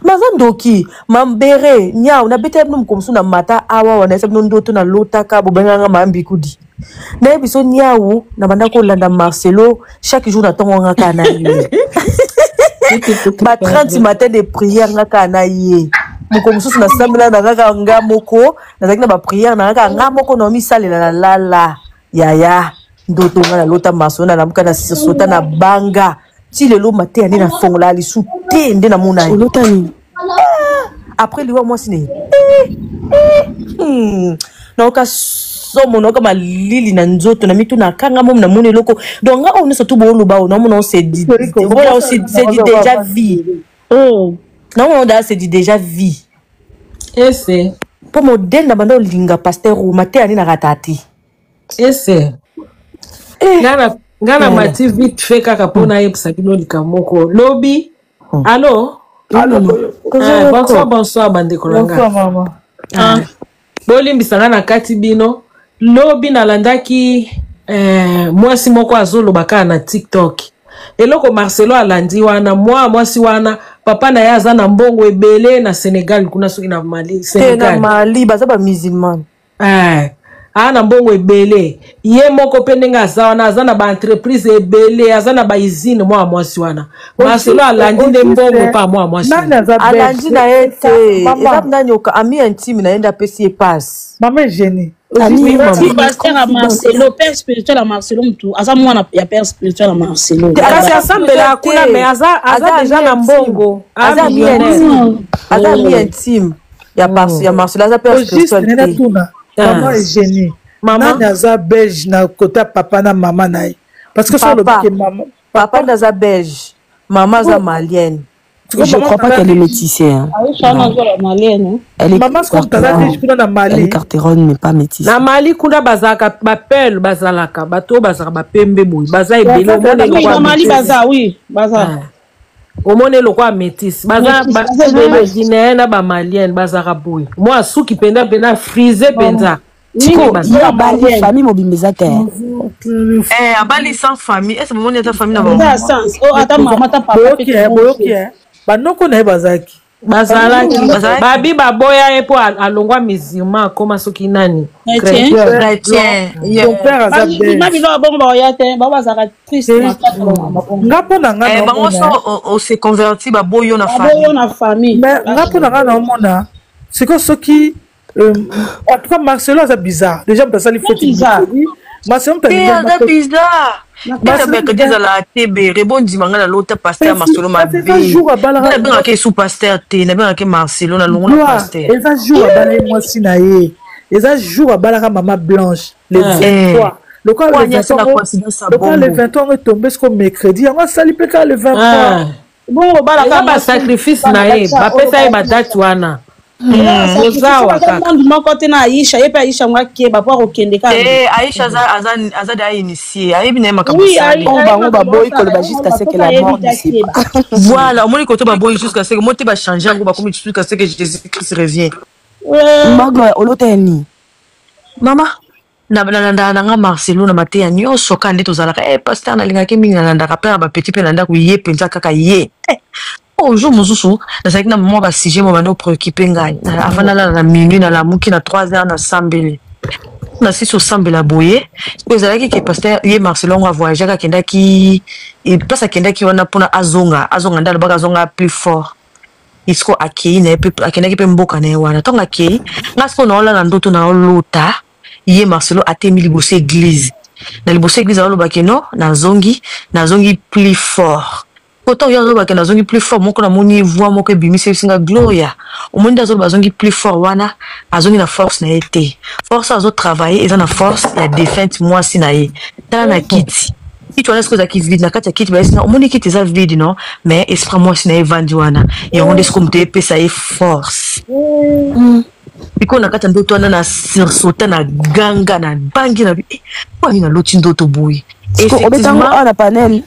Mazandoki, mambere, nya, on a bête nous comme ça na mata awa, on a essayé nous d'autres na lotaka, bobenga mambikudi. Na ebiso nya ou, na banda ko landa Marcelo, chaque jour na tongo nga kana yé. Ba 30 matin de prière nga kana yé. moko mosusu nasambela na kaka nga moko nazalaki na bapriere na kaka nga moko na misalela na lala yaya ndoto nga na lota maso na lamuka na sota na banga ti lelo matin nde na fongola lisu te nde namona olota nini après liwa mwasi ne naoka somo naoka malili na nzoto na mitu na kanga momu namoni eloko donc nga oyo nyonso tu booloba o namona o c'est dit déjà vie namona odaa c'est dit déjà vie ese mpo modele na banda olinga paster oma te ani na kata te ese nga na mati vite fait kaka mpo nayebisa bino likambo moko lobi allo bonsoir bandeko nanga bolimbisanga na kati bino lobi nalandaki mwasi moko azoloba kaka na TikTok eloko Marcelo alandi wana mwasi wana papa na ye aza na mbongo ebele na Senegal kuna soki na Mali Senegal na Mali baza ba musulman na mbongo ebele ye moko pe ndenge aza wana aza na ba entreprise ebele aza na ba usine mwasi wana Marcelo alandi nde mbongo pa mwasi alandi na ye te eza nani oka ami intime na ye nde apesi ye passe mama gêné pasteur à Marcelo père spirituel à Marcelo mtu aza mwana ya père spirituel à Marcelo kasi asambela kuna me aza deja na mbongo aza mi intime ya Marcelo aza père spirituel maman est gênée nani aza belge na kota papa na mama na ye parce que ça olobaki mama papa naza belge mama aza malienne. Je crois pas qu'elle est métissée. Hein. Maman, elle est carteronne, mais pas métissée. Na Mali, kuna bazaka, bapel, bazalaka, bato, bazaka, bapembe, boui, baza et belé. Na Mali, baza, oui, baza. Au monde, le quoi métisse. Baza, guinéenne, ba malienne, bazaka, boui. Moi, sou qui penda, frisé, penda. Tiko, il y a Bali, famille mobilisate. À Bali sans famille, est-ce que vous avez ta famille là-bas? Oh, attends, maman, t'as pas banoko na ye bazalaki babi baboya ye po alongwa musulman akoma soki nani nga mpo na nga ose converti baboyo na famille nga mpo na nga na omona siko soki en tout cas Marcelo aza bizarre déjà moto asali feti Marcelo aza bizarre que des à la TB rebondi mangala l'autre pasteur Marcelo mabe na bien que sous pasteur té na bien que Marcelo na longo pasteur eza jour abala moi sinaye eza jour abala maman blanche le 23 le quoi le 23 est tombé ce comme mercredi on va saluer peut-être le 23 bon bala ba sacrifice na ye ba pesa ye ba date wana ozawa kaka moko te na Aisha yepe Aisha mwake bapa okende ka Aisha aza da initié ayebi na makambo sali on bango baboy ko le ba jusqu'à ce que la mort ne sait pas voilà on ko to baboy jusqu'à ce que monte ba changer ngo ba comme jusqu'à ce que Jésus-Christ revient mago oloteni mama na nga Marcelo na maté ya nyonso kande tozalaka pasteur na linga ke mingi na ndaka pe ba petit pe na ndako ye penza kaka ye jour mosusu nazalaki na mama basije mo bando préoccupé ngai avant na minuit na lamuki na 3 heures na sambele na sisi osambela boye po ezalaki ke pasteur ye Marcelo ngo voyage akendaki place akendaki wana mpona azonga nde alobaka azonga plus fort isko akei na ye akendaki mpe mboka na ye wana ntongo akei nga siko naola na ndoto na olota ye Marcelo atemi liboso église na liboso église alobaki no nazongi plus fort autant il y a des gens qui sont plus forts mon moni voix mon que bimi c'est singa gloria au monde des autres qui plus fort wana azongi na force na été force azo travailler et na force la défaite moi sinaye tala na kiti si tu as ce que qui vide na kati kiti ba sina au monde kiti za vide non mais esprit moi sinaye vandi wana et on est comme te pesa e force iko na kati ndo twana na sursauter na ganga na bangi na kwa ni na loti ndo to boy effectivement na panel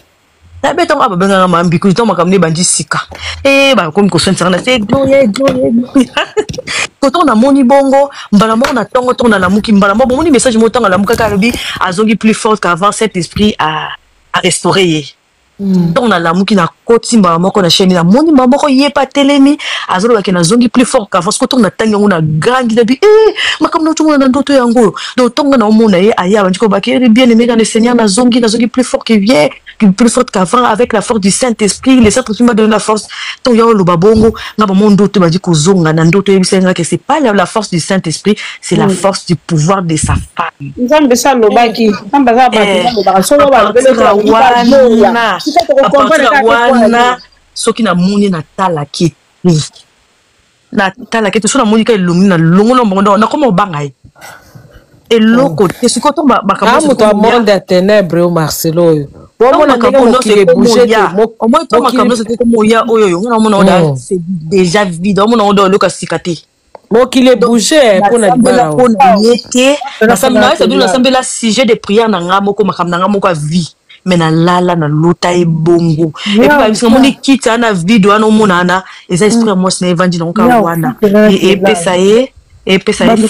na beto aba benga mambi ku to makamne bandi sika ba komi ko sentir na c'est gloire koto na moni bongo mbala mo na tongo to na lamuki mbala mo moni message mo tonga lamuka ka lobi azongi plus fort qu'avant cet esprit à restaurer donc na lamuki na koti mbala moko na chaîne na moni mbala moko yepa telemi azolo bakena zongi plus fort qu'avant ce koto na tangi ngo na gangi na bi makamno to na ndoto yango do tonga na omona ye aya bandiko bakere bien aimé dans le Seigneur na zongi plus fort que vient plus forte qu'avant, avec la force du Saint-Esprit. Le Saint-Esprit m'a donné la force. Tant il y a le babongo, n'a pas mon doute, m'a dit que c'est pas la force du Saint-Esprit, c'est la force du pouvoir de sa femme. Soki na moni na tala ki na tala ki to so na moni ka ilumi na longo na mongo na komo bangai eloko te siko to ba ka mo to monde à ténèbres au Marcelo bon na ndenge mo ki bouger au moins to makambo c'était comme ya oyo na mona oda c'est déjà vide on mona oda loka sikate mo ki le bouger pour na libara pour na yete na sambela ça na sambela sujet de prière na nga moko makambo na nga moko vie mais na lala na lota e bongo et puis parce que mon équipe na vidéo ana monana et ça esprit moi c'est évangile donc wana et pesa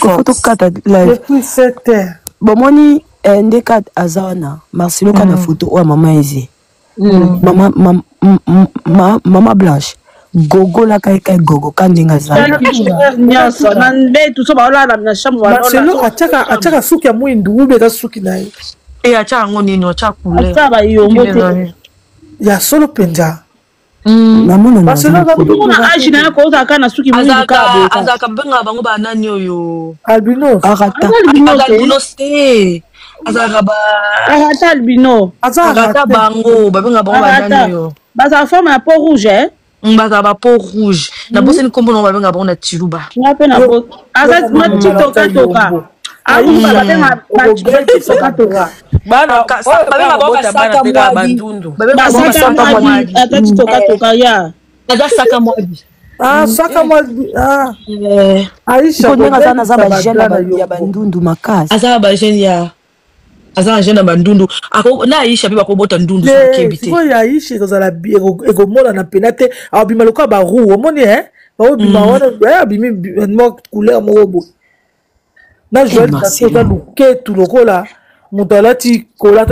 photo kata live depuis 7 heures bon moni ndeka azana Marcelo kana photo o mama ezi mama Blanche gogo la kai gogo kandinga zana nyasa nande tout ça ba la na chambre Marcelo ataka suki ya mwindu ube ka suki naye et acha ngoni acha kule acha ba yombo te ya solo penja namona Marcelo ba kuna aji na ko za kana suki mwindu ka azaka benga bango ba nani oyo albino albino ste azaka ba albino azaka bango ba benga bango ba nani oyo baza forme ya peau rouge baza ba peau rouge na bosse ni kombo no ba benga bango na tiluba na pe na bo azaka matito katoka bandundu makasi aza bajene ya aza jeune bandundu na Aisha pe bakobota ndundu kebite ya Aisha kozala ekomona na penate abima loka ba roux omoni babima wana abimi mo couleur moko na Joël Tato za luketu lokola moto alati kola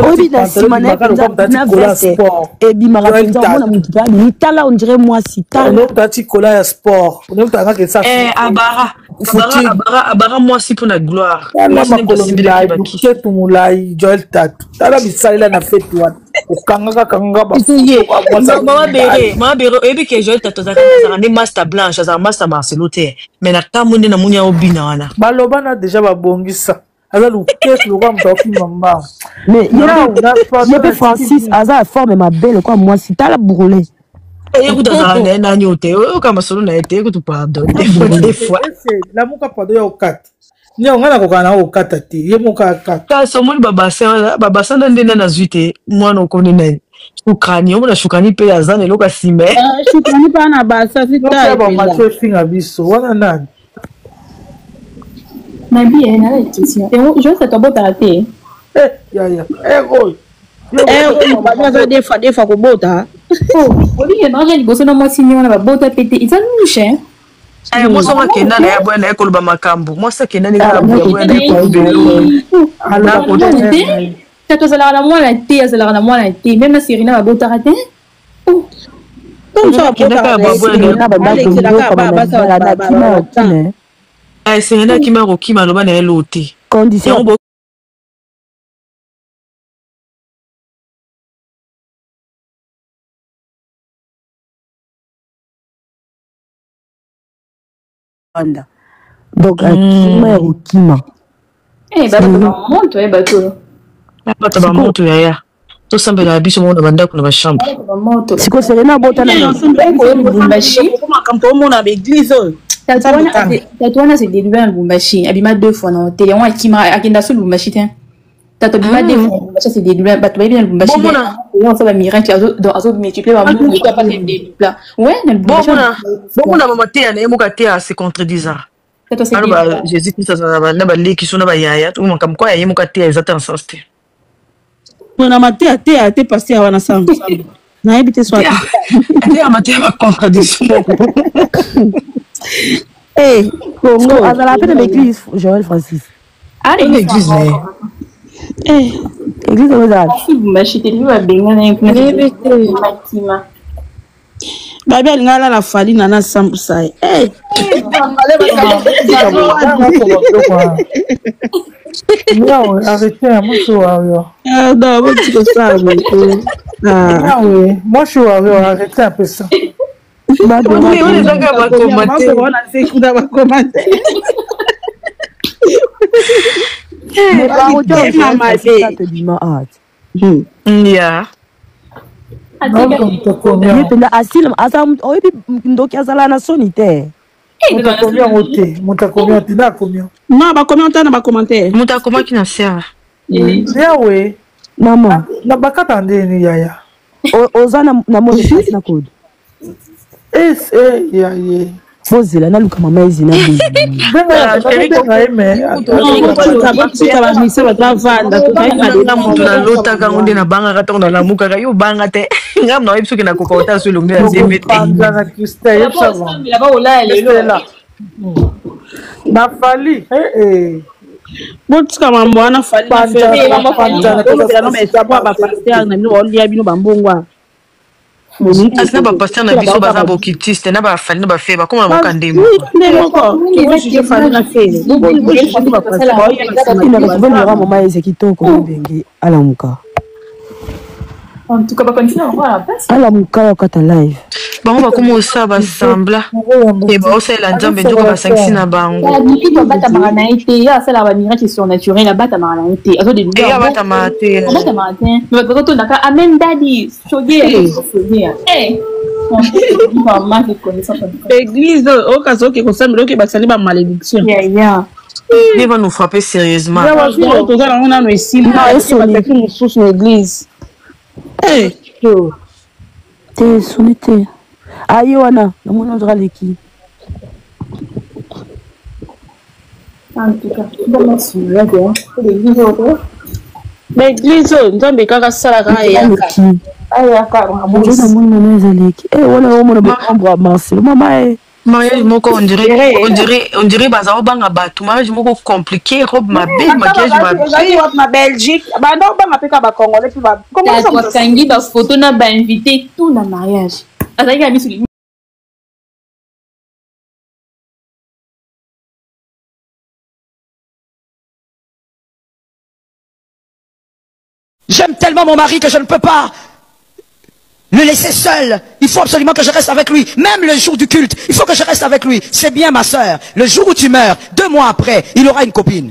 tala on dirait moi si alati kola ya sport abara moi si pour la gloire luketu mulai Joël Tato tala bisalela na fete wana okangaka mama bere oyebi ke Joël Tato azaka nde master Blanche azaka master Marcelo te mais na kambo nde na moni ya obina wana baloba na deja babongisa aza luketu lokola moto akima mbao mais yepe Francis aza forme mabe lokola mwasi tala brûlé écoute azaka na ye nani o te oyoka masolo na ye te écoute pardon des fois lamuka pardon ya okata nio nga nakoka na okata te ye moka akata kasi omoni babasa nda nde na zwi te mwana okoni na shukani omona shukani mpe aza na eloko asima shukani mpe ana basa sitaabamatio efinga biso wana nani Nabi est là question. Et je sais pas bota te. Des fois kobota. Oh, oli ke nanga liboso na mwasi nyona ba bota pete. It's a louche. Moi ça kenda na ya bwana ekoloba makambo. Moi ça kenda na ya bwana ekoloba. Tato zala na mwana te, zala na mwana te. Même Serena ba bota te. Oh. Comme ça bota ba Serena qui m'a roki maloba na elote. Condition donc akima rokima bato ba moto ya to sambela biso mona banda kuna ba chambre siko Serena bota na Lubumbashi makambo mona ba église Tatuana c'est début à Lubumbashi abima 2 fois na hôtel on akima akenda sur Lubumbashi tiens Tato bima 2 fois Lubumbashi c'est début bato ba bien Lubumbashi on ça va miracle donc azo multiplier ba monde pas pas des plats ouais na Lubumbashi bon na mama te na moka te c'est contredisant alors ba Jésus Christ ça na ba leki so na ba yaya to makam kwa ya moka te exactement sens te na mate te passer wana sambu na ebite soit te amate ba contradiction eh Congo azala pe de l'église Joël Francis l'église église ozala Lubumbashi te liba benga na matima babi alinga alala fali na sambu sai non arrêtez moi so non bon tu ça Ah oui, moi je suis arrêté un peu ça. ndoki azala na soni te moto akomi te na akomi non bakomi ota na bacommentaire moto akomaki na serre yawe mama na bakata ndeni yaya oza na moni kasi na kode yaye bozela naluka mama ezina na moto nalotaka ngo nde nabangaka ntango nalamukaka yo banga te ngam na oyebi soki nakoka ota so elongo ya zembe te nafali botika mambo wana fali bapaster na bino baolia bino bambongwa asi na bapaster na biso baza bokitiste na bafali na bafe bakoma na moka ndembo mama eze kitoko ndenge alamuka En tout cas, pas continuer à voir la place. ala muka ya kata live bango bakoma osala basambla e baosalela nzambe ndoko basangisi na bango Depuis qu'on bat ta maranaïté, il y a ça la miracle surnaturel, la bat ta maranaïté. Alors des eya batamaka te bat ta maranaïté. Mais quand on a quand amen daddy, chogué, chogué. Eh. Maman qui connaît ça. Église, au cas où qui concerne le qui va salir ma malédiction. Yeah. Dieu va nous frapper sérieusement. On a ici, une source dans l'église. te soni te aye wana namoni ozwaka leki baeglise oyo nzambe kaka asalaka eyaka namoni mama eza leki wana omona bakambo marcelo mama mariage moko on dirait baza obanga bato mariage moko compliqué robe mabe maquillage mabe na Belgique banda obanga pe ka bakongolais pe ba comment ça bakangi ba photo na ba invité tout na mariage azalaki ami sur J'aime tellement mon mari que je ne peux pas le laisser seul. Il faut absolument que je reste avec lui. Même le jour du culte, il faut que je reste avec lui. C'est bien ma soeur. Le jour où tu meurs, 2 mois après, il aura une copine.